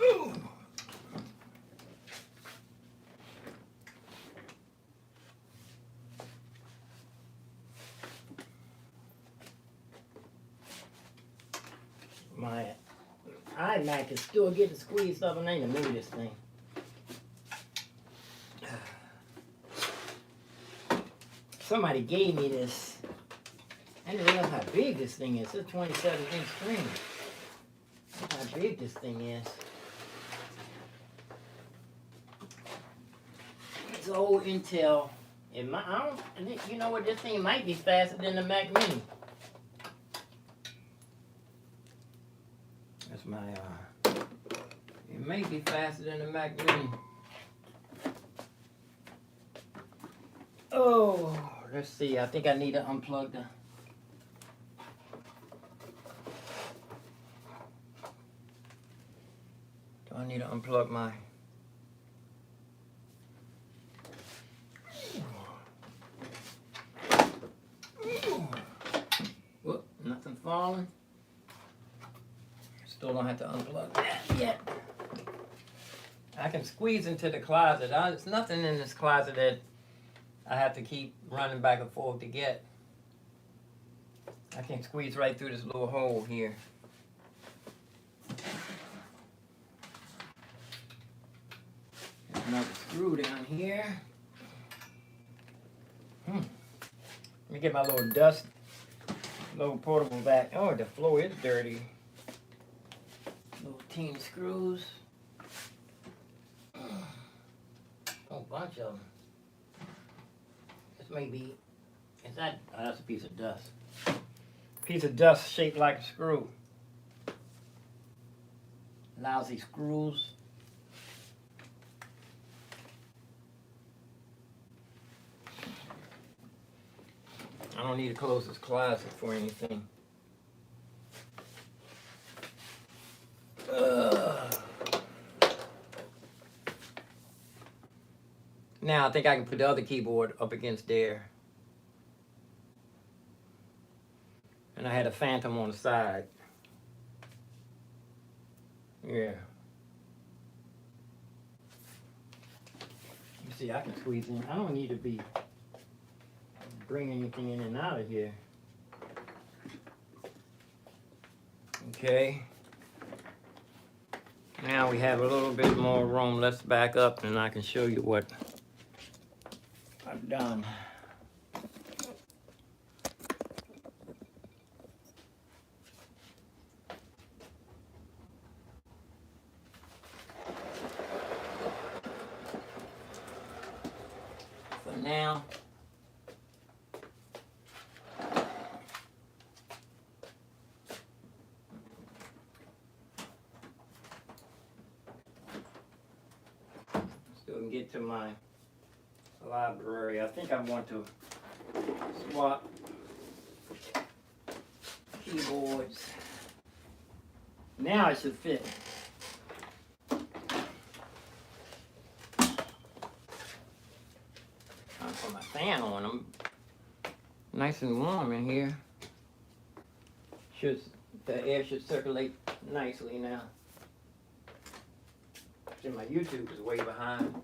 Ooh. My iMac is still getting squeezed up, and I need to move this thing. Somebody gave me this. I didn't realize how big this thing is. It's a 27-inch screen. That's how big this thing is. It's old Intel. It might, you know what? This thing might be faster than the Mac Mini. That's my, it may be faster than the Mac Mini. Oh, let's see. I think I need to unplug the... Do I need to unplug my... Whoop, nothing falling. Still don't have to unplug that yet. I can squeeze into the closet. There's nothing in this closet that I have to keep running back and forth to get. I can squeeze right through this little hole here. There's another screw down here. Let me get my little portable vac. Oh, the floor is dirty. Little teeny screws. Oh, bunch of them. This may be, is that, oh, that's a piece of dust. Piece of dust shaped like a screw. Lousy screws. I don't need to close this closet for anything. Now I think I can put the other keyboard up against there. And I had a Phantom on the side. Yeah. You see, I can squeeze in. I don't need to be bringing anything in and out of here. Okay. Now we have a little bit more room. Let's back up and I can show you what I've done. For now, so we can get to my library. I think I want to swap keyboards. Now it should fit. I'll put my fan on. I'm nice and warm in here. The air should circulate nicely now. See, my YouTube is way behind.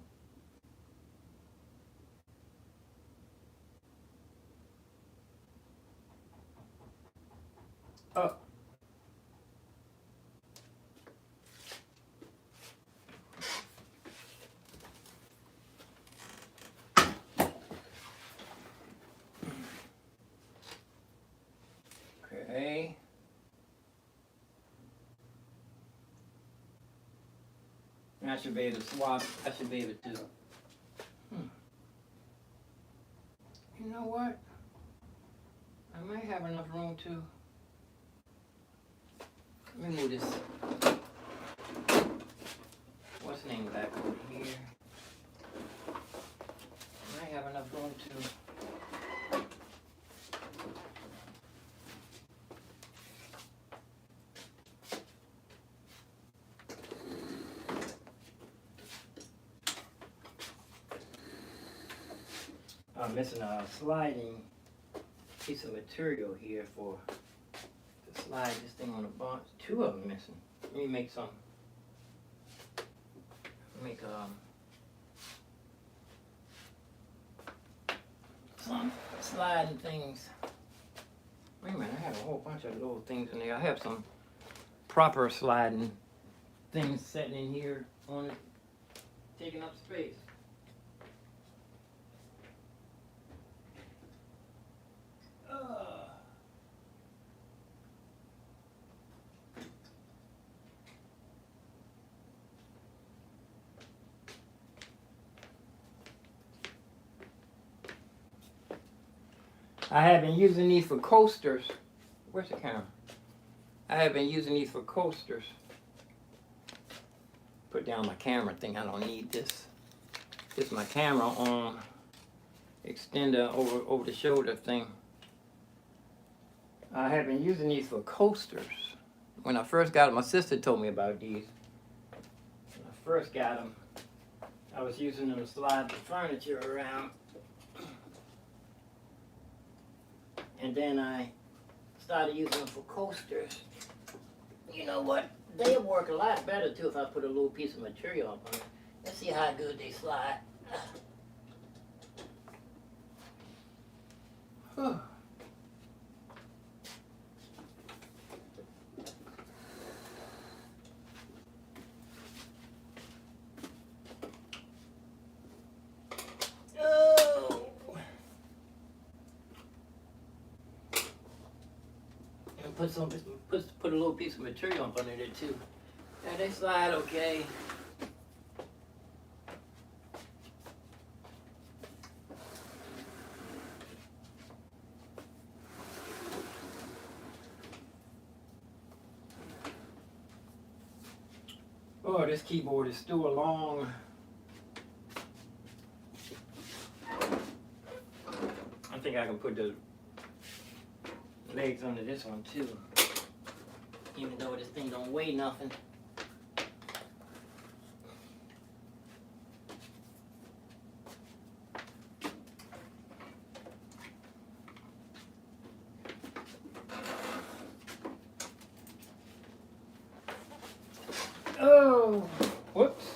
Oh. Okay. I should be able to swap. I should be able to. You know what? I might have enough room to. Let me move this. What's the name back over here? I might have enough room to. I'm missing a sliding piece of material here for to slide this thing on the box. Two of them missing. Let me make some. Some sliding things. Wait a minute, I have a whole bunch of little things in there. I have some proper sliding things sitting in here on it, taking up space. I have been using these for coasters. Where's the camera? I have been using these for coasters. Put down my camera thing. I don't need this. This is my camera on extender over the shoulder thing. I have been using these for coasters. When I first got them, my sister told me about these. When I first got them, I was using them to slide the furniture around. And then I started using them for coasters. You know what? They'll work a lot better too if I put a little piece of material up on it. Let's see how good they slide. Put a little piece of material up under there too. Yeah, they slide okay. Oh, this keyboard is still long. I think I can put the legs under this one too. Even though this thing don't weigh nothing. Oh, whoops.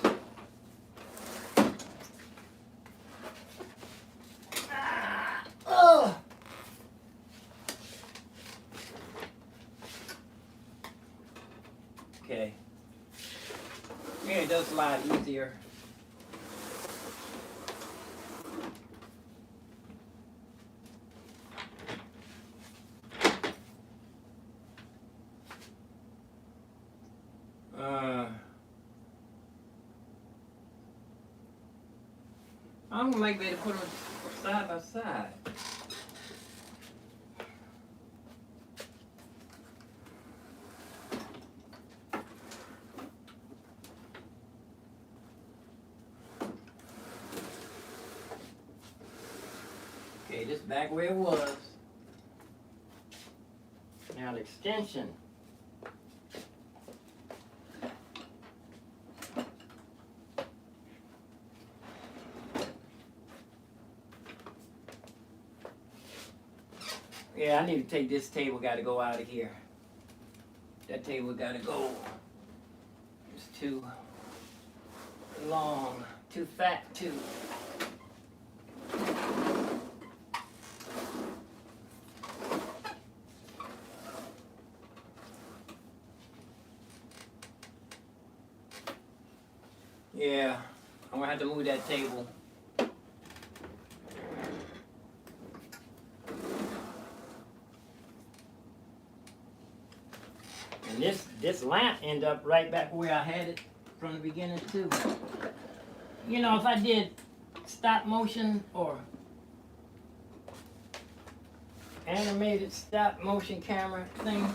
Oh. Okay. Yeah, it does slide easier. I'm gonna make better put them side by side. Okay, this back where it was. Now the extension. Yeah, I need to take this table, gotta go out of here. That table gotta go. It's too long, too fat, too. Yeah, I'm gonna have to move that table. And this lamp ended up right back where I had it from the beginning too. You know, if I did stop motion or animated stop motion camera thing,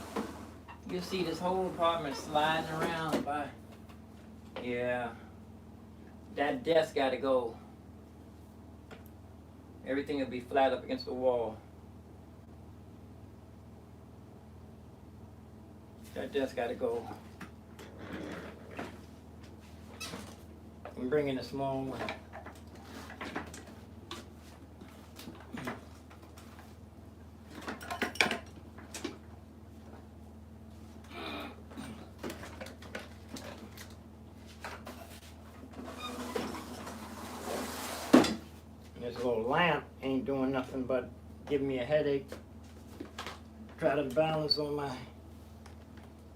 you'll see this whole apartment sliding around by. Yeah. That desk gotta go. Everything will be flat up against the wall. That desk gotta go. I'm bringing a small one. This little lamp ain't doing nothing but giving me a headache. Try to balance on my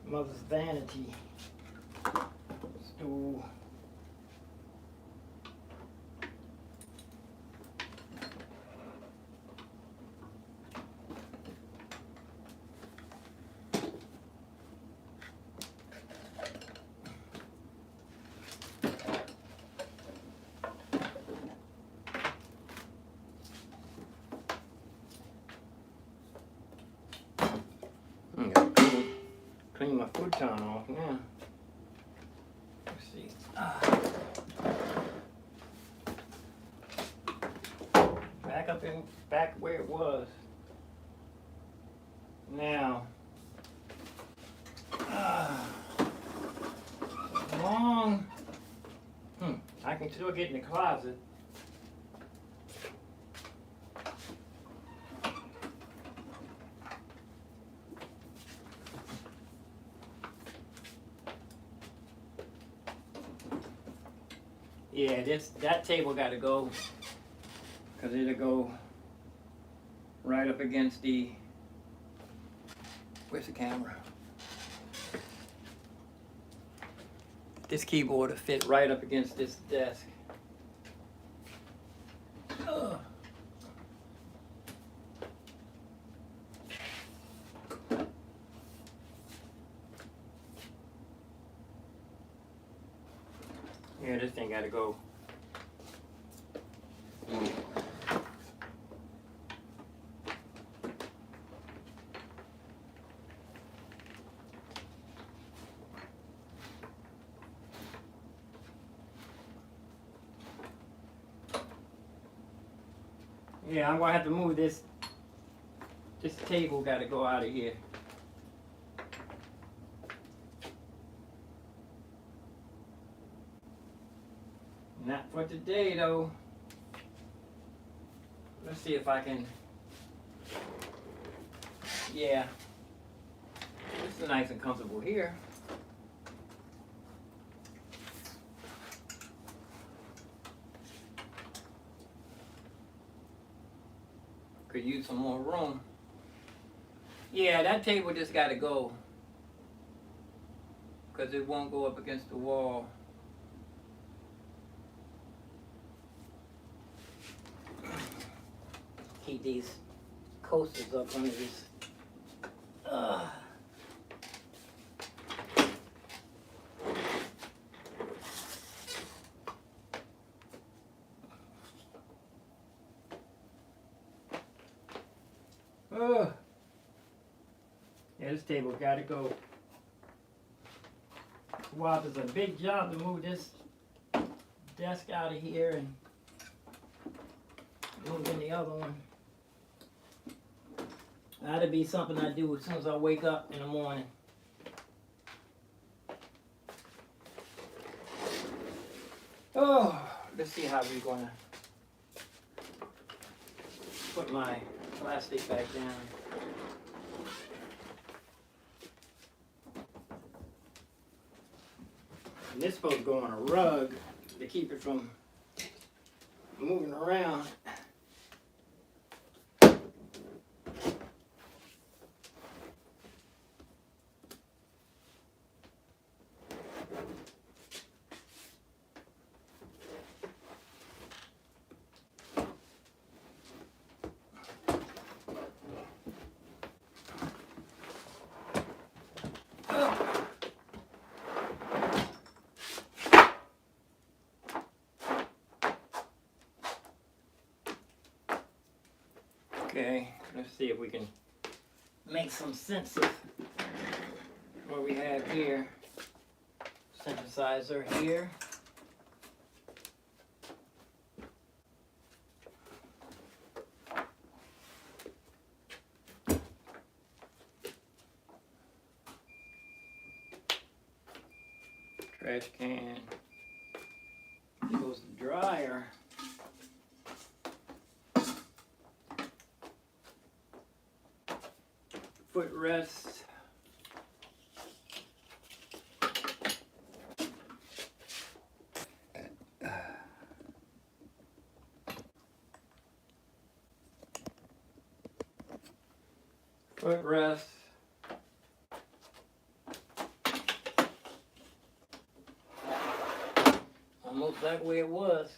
mother's vanity stool. Clean my futon off now. Let's see. Back where it was. Now. Long. I can still get in the closet. Yeah, that table got to go, because it'll go right up against the, where's the camera? This keyboard will fit right up against this desk. Ugh. Yeah, this thing gotta go. Yeah, I'm gonna have to move this This table got to go out of here. Not for today though. Let's see if I can. Yeah. It's nice and comfortable here. Could use some more room. Yeah, that table just got to go. Because it won't go up against the wall. Keep these coasters up under this. Yeah, this table gotta go. Wow, it's a big job to move this desk out of here and move in the other one. That'll be something I do as soon as I wake up in the morning. Oh, let's see how we're gonna put my plastic back down. And this is supposed to go on a rug to keep it from moving around. Okay, let's see if we can make some sense of what we have here. Synthesizer here. Trash can. Here goes the dryer. Footrest. Footrest. Almost like where it was.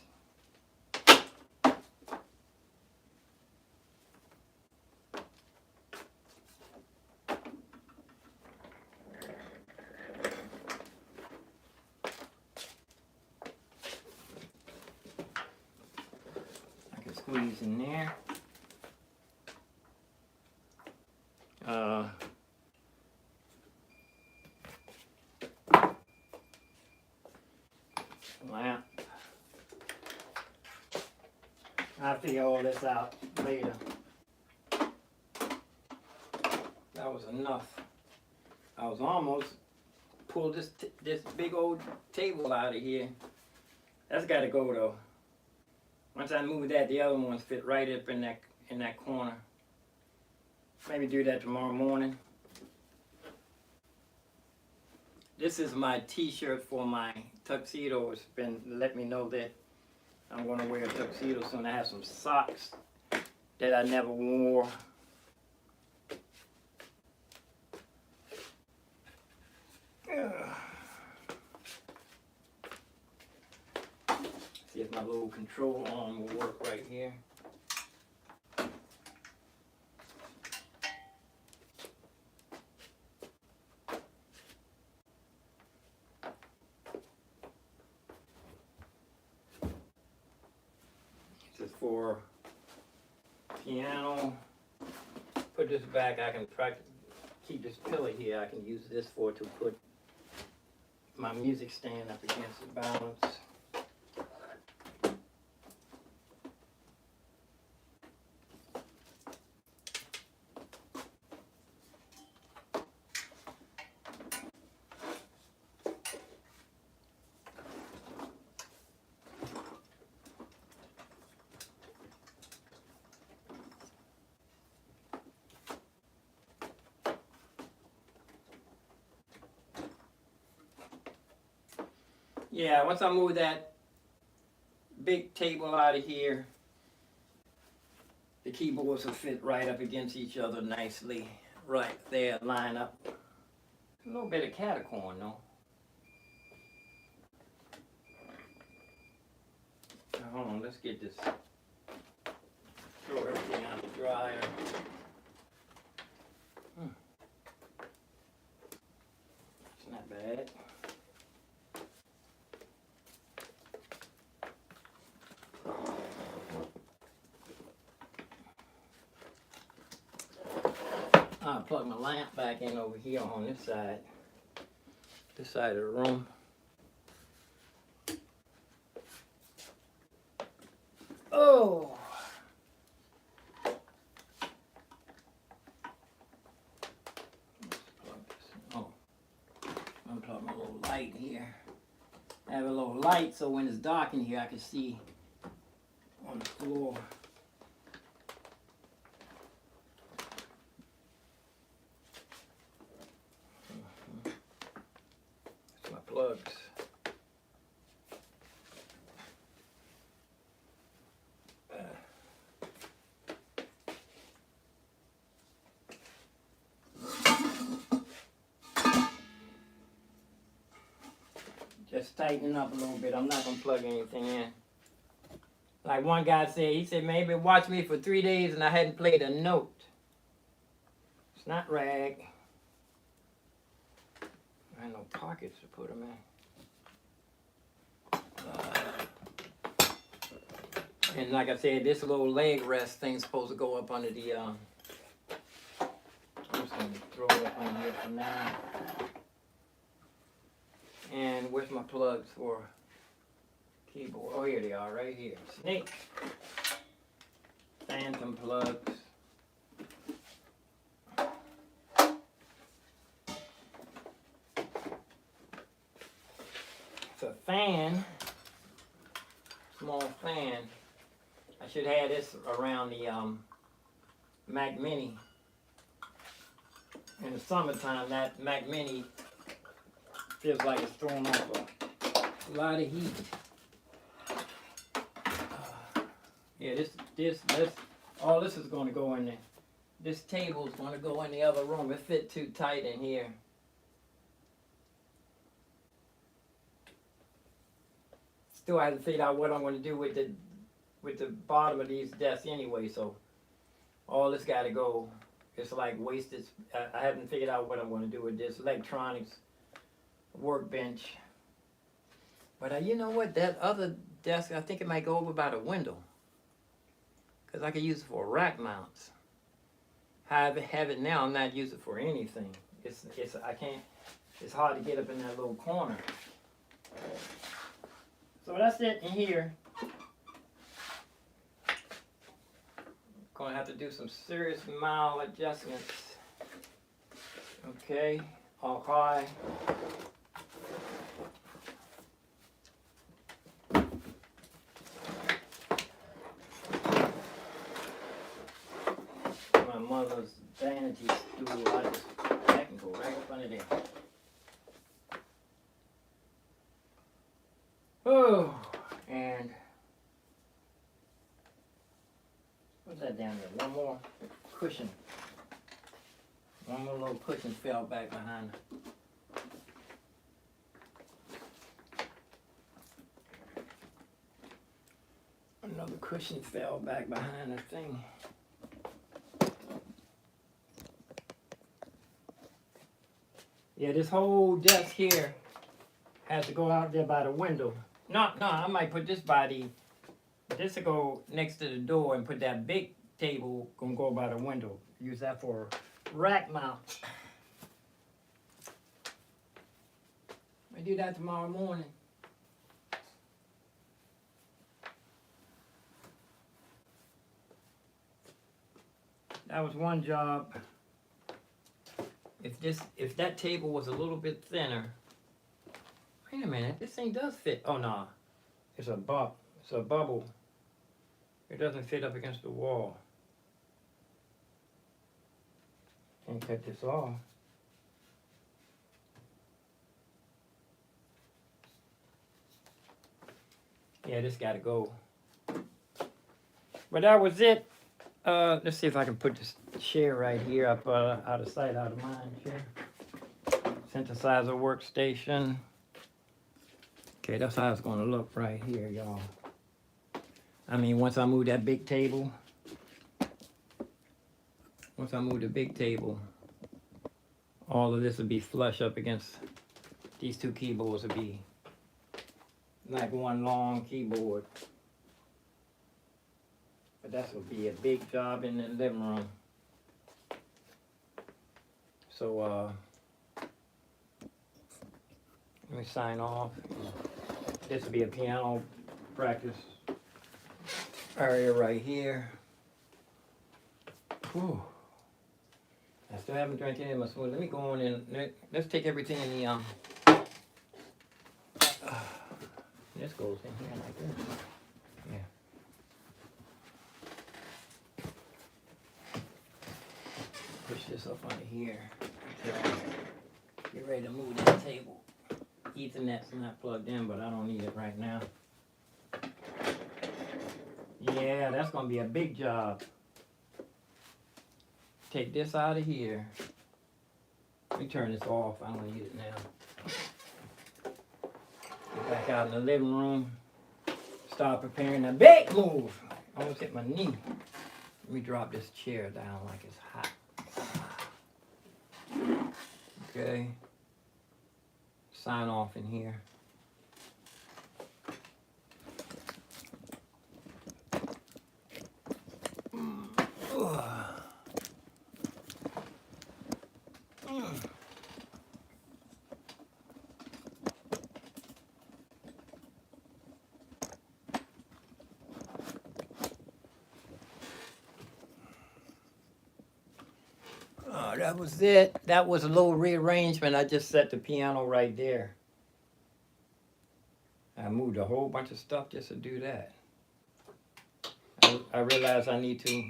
Squeeze in there. Lamp. I'll figure all this out later. That was enough. I was almost pulled this big old table out of here. That's got to go though. Once I move that, the other ones fit right up in that corner. Maybe do that tomorrow morning. This is my t-shirt for my tuxedo. It's been let me know that I'm going to wear a tuxedo soon. I have some socks that I never wore. See if my little control arm will work right here. This is for piano. Put this back. I can practice. Keep this pillow here. I can use this for to put my music stand up against the balance. Yeah, once I move that big table out of here, the keyboards will fit right up against each other nicely. Right there, line up. A little bit of catacorn though. Now, hold on, let's get this. Throw everything out the dryer. It's not bad. I'll plug my lamp back in over here on this side of the room. Oh! Unplug my little light here. I have a little light so when it's dark in here I can see on the floor. That's my plugs. Just tightening up a little bit. I'm not gonna plug anything in. Like one guy said, he said, maybe watch me for 3 days and I hadn't played a note. It's not rag. I had no pockets to put them in. And like I said, this little leg rest thing's supposed to go up under the, I'm just gonna throw it up on here for now. And where's my plugs for keyboard? Oh, here they are, right here. Snake. Phantom plugs. It's a fan. Small fan. I should have this around the Mac Mini. In the summertime, that Mac Mini feels like it's throwing off a lot of heat. Yeah, all this is going to go in there. This table is going to go in the other room. It fit too tight in here. Still I have to figure out what I'm going to do with the bottom of these desks anyway. So all this got to go. It's like wasted. I haven't figured out what I'm going to do with this electronics workbench. But you know what? That other desk, I think it might go over by the window. Because I could use it for rack mounts. Have it now, I'm not using it for anything. It's hard to get up in that little corner. So that's it in here. Gonna have to do some serious mild adjustments. Okay, all high. My mother's vanity stool, that can go right up under there. Oh, and what's that down there? One more cushion. One more little cushion fell back behind her. Another cushion fell back behind the thing. Yeah, this whole desk here has to go out there by the window. No, I might put this this will go next to the door and put that big table gonna go by the window. Use that for rack mount. I do that tomorrow morning. That was one job. If that table was a little bit thinner. Wait a minute, this thing does fit. Oh no, it's a bubble. It doesn't fit up against the wall. Can't cut this off. Yeah, this gotta go. But that was it. Let's see if I can put this chair right here up out of sight, out of mind chair. Synthesizer workstation. Okay, that's how it's gonna look right here, y'all. I mean, once I move that big table, once I move the big table, all of this will be flush up against these two keyboards. Will be like one long keyboard. But that will be a big job in the living room. So, let me sign off. This will be a piano practice area right here. Whew. I still haven't drank any of my smoothie. Let me go on in. Let's take everything in the this goes in here like this. Yeah. Push this up under here. Get ready to move that table. Ethernet's not plugged in, but I don't need it right now. Yeah, that's gonna be a big job. Take this out of here. Let me turn this off. I don't need it now. Get back out in the living room. Start preparing a big move. I almost hit my knee. Let me drop this chair down like it's hot. Okay. Sign off in here. Oh, that was it. That was a little rearrangement. I just set the piano right there. I moved a whole bunch of stuff just to do that. I realized I need to,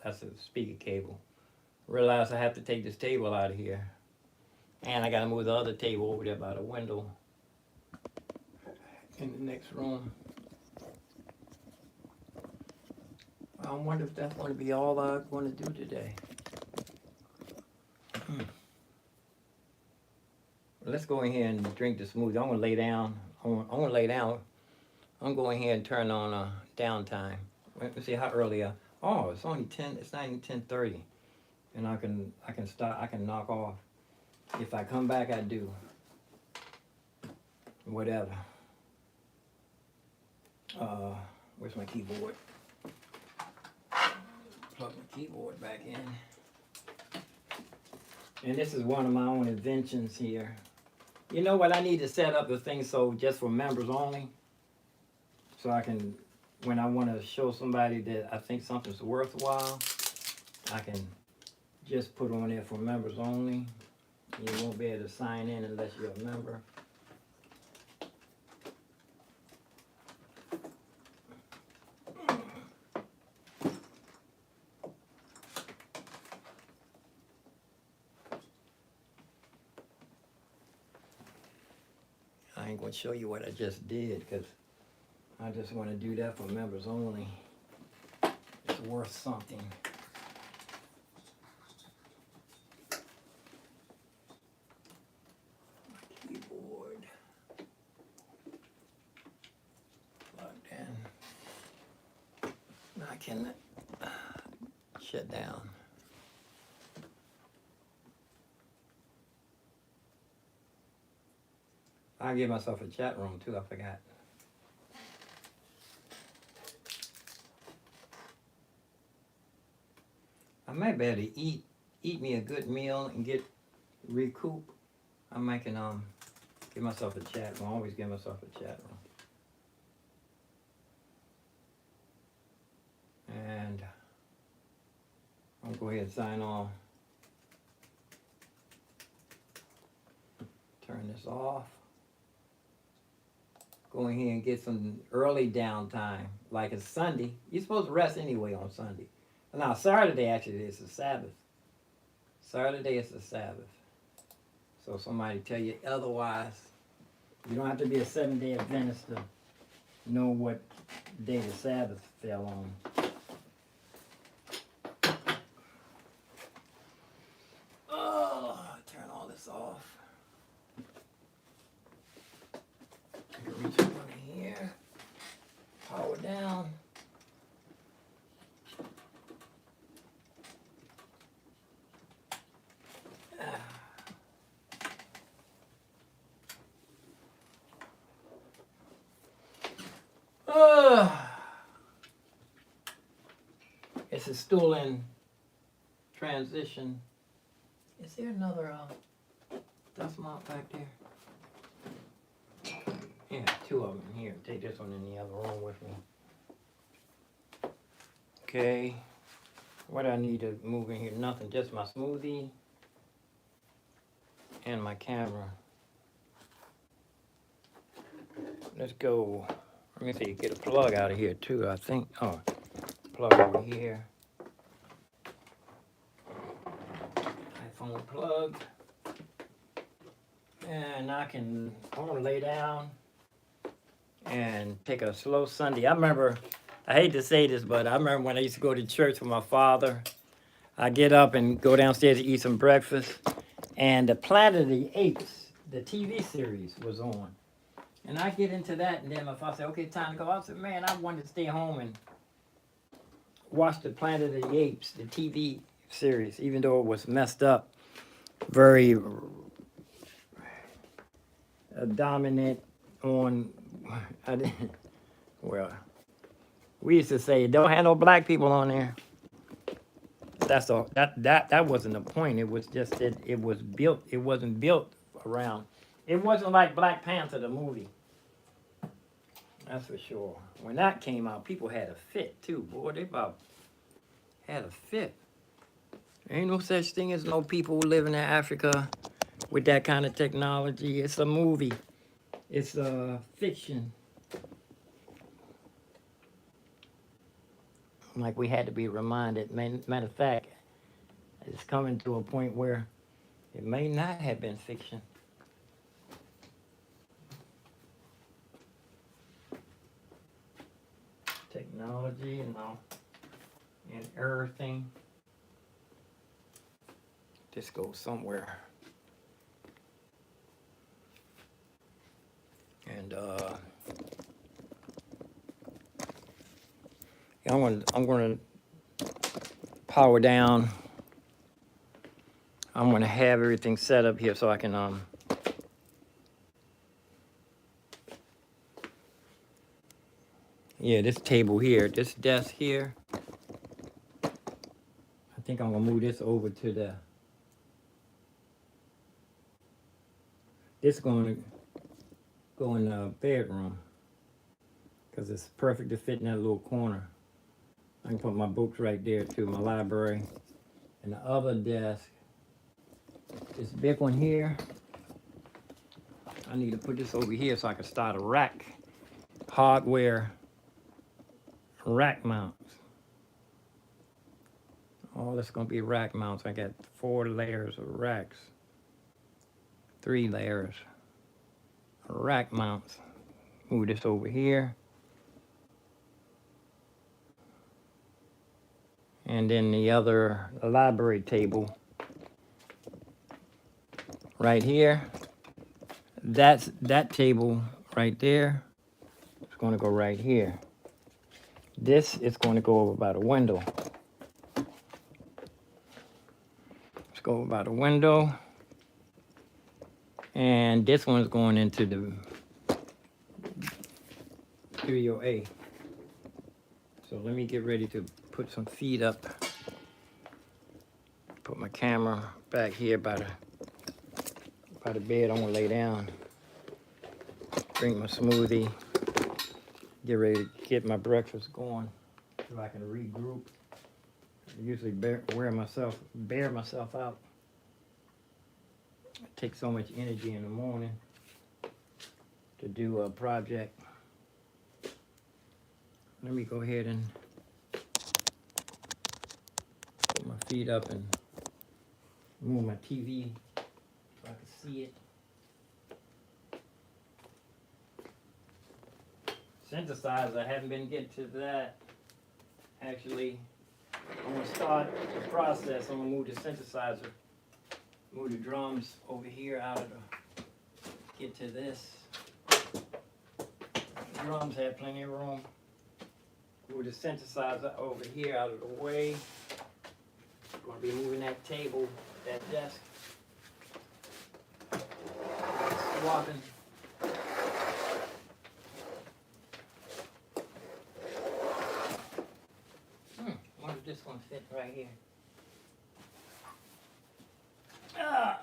that's a speaker cable. Realized I have to take this table out of here. And I gotta move the other table over there by the window in the next room. I wonder if that's going to be all I'm going to do today. Let's go in here and drink the smoothie. I'm going to lay down. I'm going to lay down. I'm going here and turn on downtime. Let's see how early. Oh, it's only 10. It's not even 10:30, and I can start. I can knock off. If I come back, I do. Whatever. Where's my keyboard? Plug my keyboard back in. And this is one of my own inventions here. You know what? I need to set up the thing so just for members only. So I can, when I want to show somebody that I think something's worthwhile, I can just put on there for members only. You won't be able to sign in unless you're a member. I ain't going to show you what I just did because I just want to do that for members only. It's worth something. My keyboard. Plugged in. Now I can shut down. I give myself a chat room too, I forgot. I might be able to eat me a good meal and recoup. I might can give myself a chat room. I always give myself a chat room. And I'm gonna go ahead and sign off. Turn this off. Go in here and get some early downtime. Like it's Sunday. You're supposed to rest anyway on Sunday. Now Saturday actually is the Sabbath. Saturday is the Sabbath. So somebody tell you otherwise, You don't have to be a 7-day Adventist to know what day the Sabbath fell on. Oh, turn all this off. I can reach up under here. Power down. It's still in transition. Is there another dust mop back there? Yeah, 2 of them in here. Take this one in the other room with me. Okay. What do I need to move in here? Nothing, just my smoothie and my camera. Let's go. Let me see, get a plug out of here too, I think. Oh, plug over here. iPhone plug. And I want to lay down and take a slow Sunday. I remember, I hate to say this, but I remember when I used to go to church with my father. I get up and go downstairs to eat some breakfast. And the Planet of the Apes, the TV series, was on. And I get into that, and then my father said, okay, time to go. I said, man, I wanted to stay home and watch the Planet of the Apes, the TV series, even though it was messed up. Very dominant on, well, we used to say, don't have no black people on there. That's all. That wasn't the point. It was just that it was built. It wasn't built around. It wasn't like Black Panther, the movie. That's for sure. When that came out, people had a fit too. Boy, they about had a fit. There ain't no such thing as no people living in Africa with that kind of technology. It's a movie. It's a fiction. Like we had to be reminded. Matter of fact, it's coming to a point where it may not have been fiction. Technology and all, and everything. This goes somewhere. And I'm gonna power down. I'm gonna have everything set up here so I can yeah, this table here, this desk here. I think I'm gonna move this over to this is going to go in the bedroom because it's perfect to fit in that little corner. I can put my books right there too, my library. And the other desk, this big one here, I need to put this over here so I can start a rack, hardware rack mounts. Oh, that's gonna be rack mounts. I got 4 layers of racks, 3 layers of rack mounts. Move this over here. And then the other library table right here. That table right there is going to go right here. This is going to go over by the window. Let's go over by the window. And this one's going into the Studio A. So let me get ready to put some feet up. Put my camera back here by the bed. I'm gonna lay down. Drink my smoothie. Get ready to get my breakfast going so I can regroup. I usually bear myself out. It takes so much energy in the morning to do a project. Let me go ahead and put my feet up and move my TV so I can see it. synthesizer. I haven't been getting to that. Actually, I'm gonna start the process. I'm gonna move the synthesizer, move the drums over here out of the, get to this. The drums have plenty of room. Move the synthesizer over here out of the way. I'm gonna be moving that table, that desk. Swapping. Wonder if this one fit right here. Ah.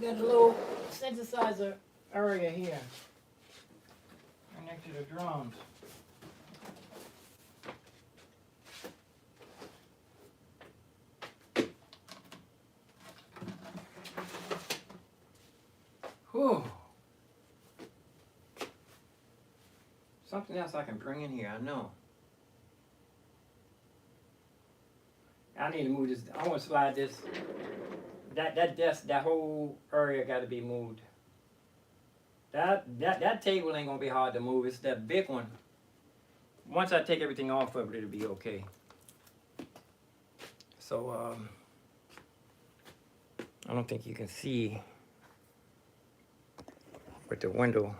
Got a little synthesizer area here, right next to the drums. Whew. Something else I can bring in here, I know. I need to move this. I want to slide this. That desk, that whole area got to be moved. That table ain't gonna be hard to move. It's that big one. Once I take everything off of it, it'll be okay. So I don't think you can see with the window,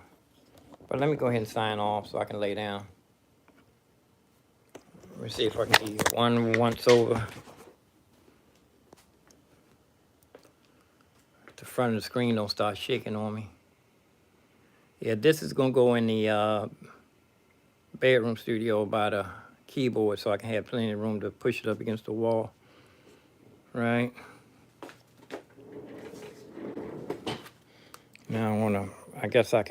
but let me go ahead and sign off so I can lay down. Let me see if I can see one once over. The front of the screen don't start shaking on me. Yeah, this is gonna go in the bedroom studio by the keyboard so I can have plenty of room to push it up against the wall. Right. Now I guess I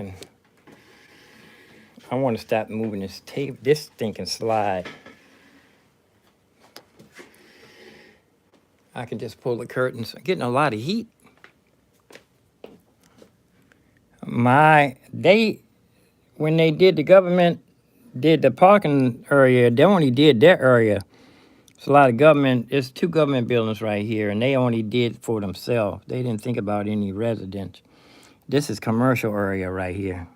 want to stop moving this tape. This thing can slide. I can just pull the curtains. I'm getting a lot of heat. When they did the government, did the parking area, they only did that area. It's a lot of government, it's 2 government buildings right here, and they only did for themselves. They didn't think about any residents. This is commercial area right here.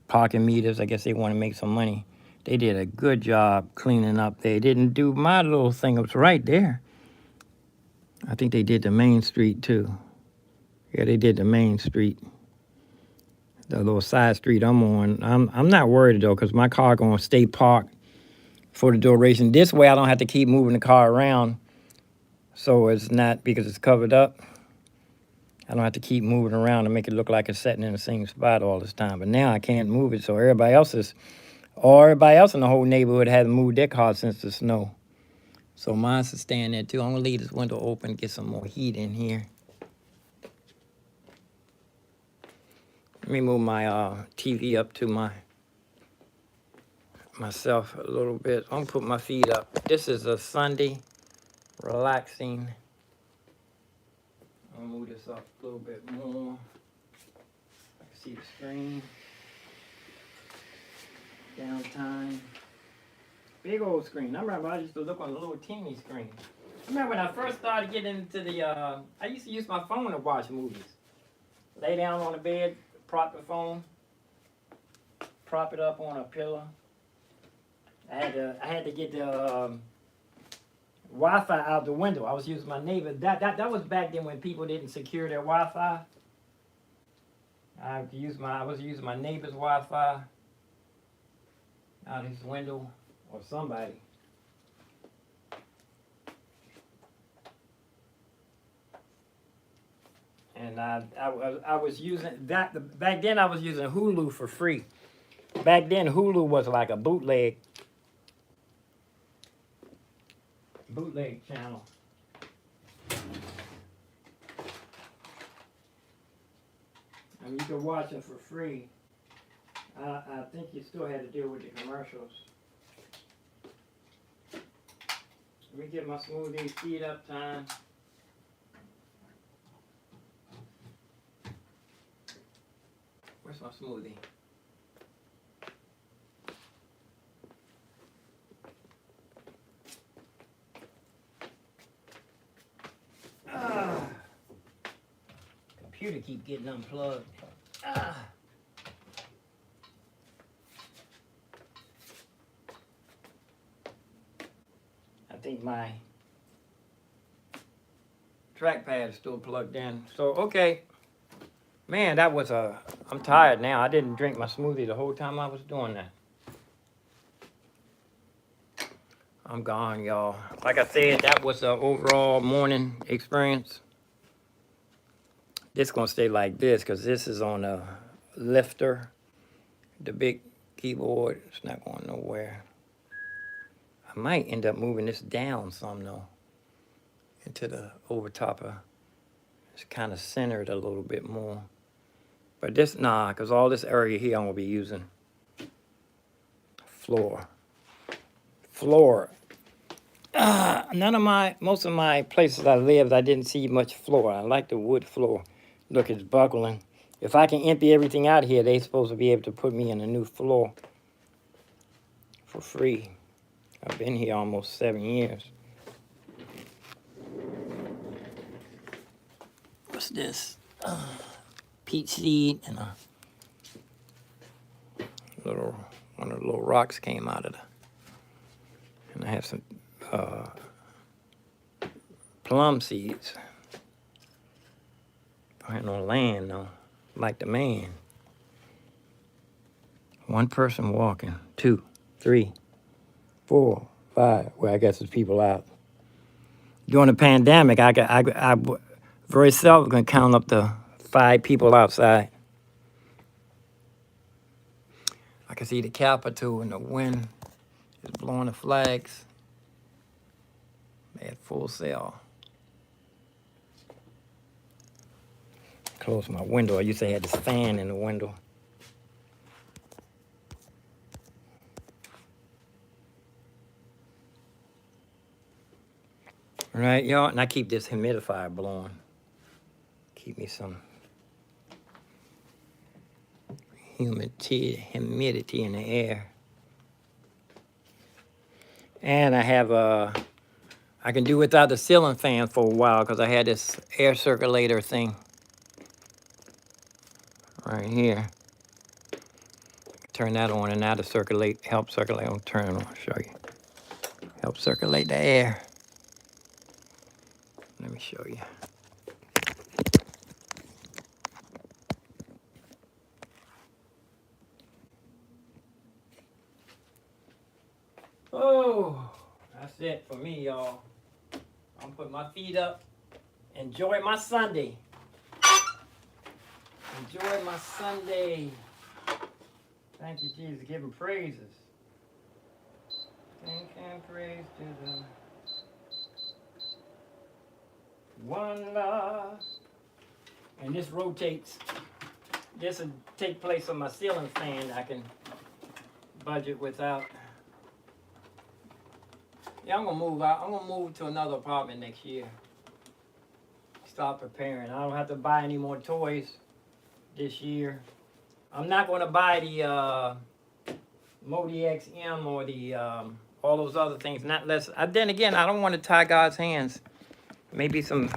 Parking meters, I guess they want to make some money. They did a good job cleaning up. They didn't do my little thing. It was right there. I think they did the main street too. Yeah, they did the main street. The little side street I'm on. I'm not worried though, because my car gonna stay parked for the duration. This way I don't have to keep moving the car around. So it's not, because it's covered up, I don't have to keep moving around and make it look like it's sitting in the same spot all this time. But now I can't move it, so everybody else in the whole neighborhood hasn't moved their car since the snow. So mine's staying there too. I'm gonna leave this window open, get some more heat in here. Let me move my TV up to myself a little bit. I'm gonna put my feet up. This is a Sunday, relaxing. I'm gonna move this up a little bit more. I can see the screen. Downtime. Big old screen. I remember I used to look on a little teeny screen. I remember when I first started getting into the, I used to use my phone to watch movies. Lay down on the bed, prop the phone, prop it up on a pillow. I had to get the Wi-Fi out the window. I was using my neighbor. That was back then when people didn't secure their Wi-Fi. I was using my neighbor's Wi-Fi out his window, or somebody. And I was using that back then. I was using Hulu for free. Back then, Hulu was like a bootleg channel. And you could watch it for free. I think you still had to deal with the commercials. Let me get my smoothie feed up time. Where's my smoothie? computer keep getting unplugged. Ah. I think my trackpad is still plugged in. So, okay. Man, that was I'm tired now. I didn't drink my smoothie the whole time I was doing that. I'm gone, y'all. Like I said, that was the overall morning experience. This gonna stay like this because this is on a lifter. The big keyboard, it's not going nowhere. I might end up moving this down some though, into the over top of, it's kind of centered a little bit more. But this, nah, because all this area here I'm gonna be using floor. Most of my places I lived, I didn't see much floor. I like the wood floor. Look, it's buckling. If I can empty everything out here, they're supposed to be able to put me in a new floor for free. I've been here almost 7 years. What's this? Peach seed and one of the little rocks came out of and I have some plum seeds. I had no land though, like the man. One person walking, 2, 3, 4, 5. Well, I guess there's people out. During the pandemic, I very seldom can count up to 5 people outside. I can see the Capitol and the wind is blowing the flags. They had full sail. Close my window. I used to have this fan in the window. All right, y'all, and I keep this humidifier blowing. Keep me some humidity in the air. And I have I can do without the ceiling fan for a while because I had this air circulator thing right here. Turn that on and now to help circulate. I'll turn it on, I'll show you. Help circulate the air. Let me show you. Oh, that's it for me, y'all. I'm putting my feet up. Enjoy my Sunday. Enjoy my Sunday. Thank you, Jesus. Give him praises. Thank and praise to the one love. And this rotates. This will take place on my ceiling fan. I can budget without. Yeah, I'm gonna move out. I'm gonna move to another apartment next year. Start preparing. I don't have to buy any more toys this year. I'm not gonna buy the Modi XM or the all those other things. Not less. Then again, I don't want to tie God's hands. Maybe some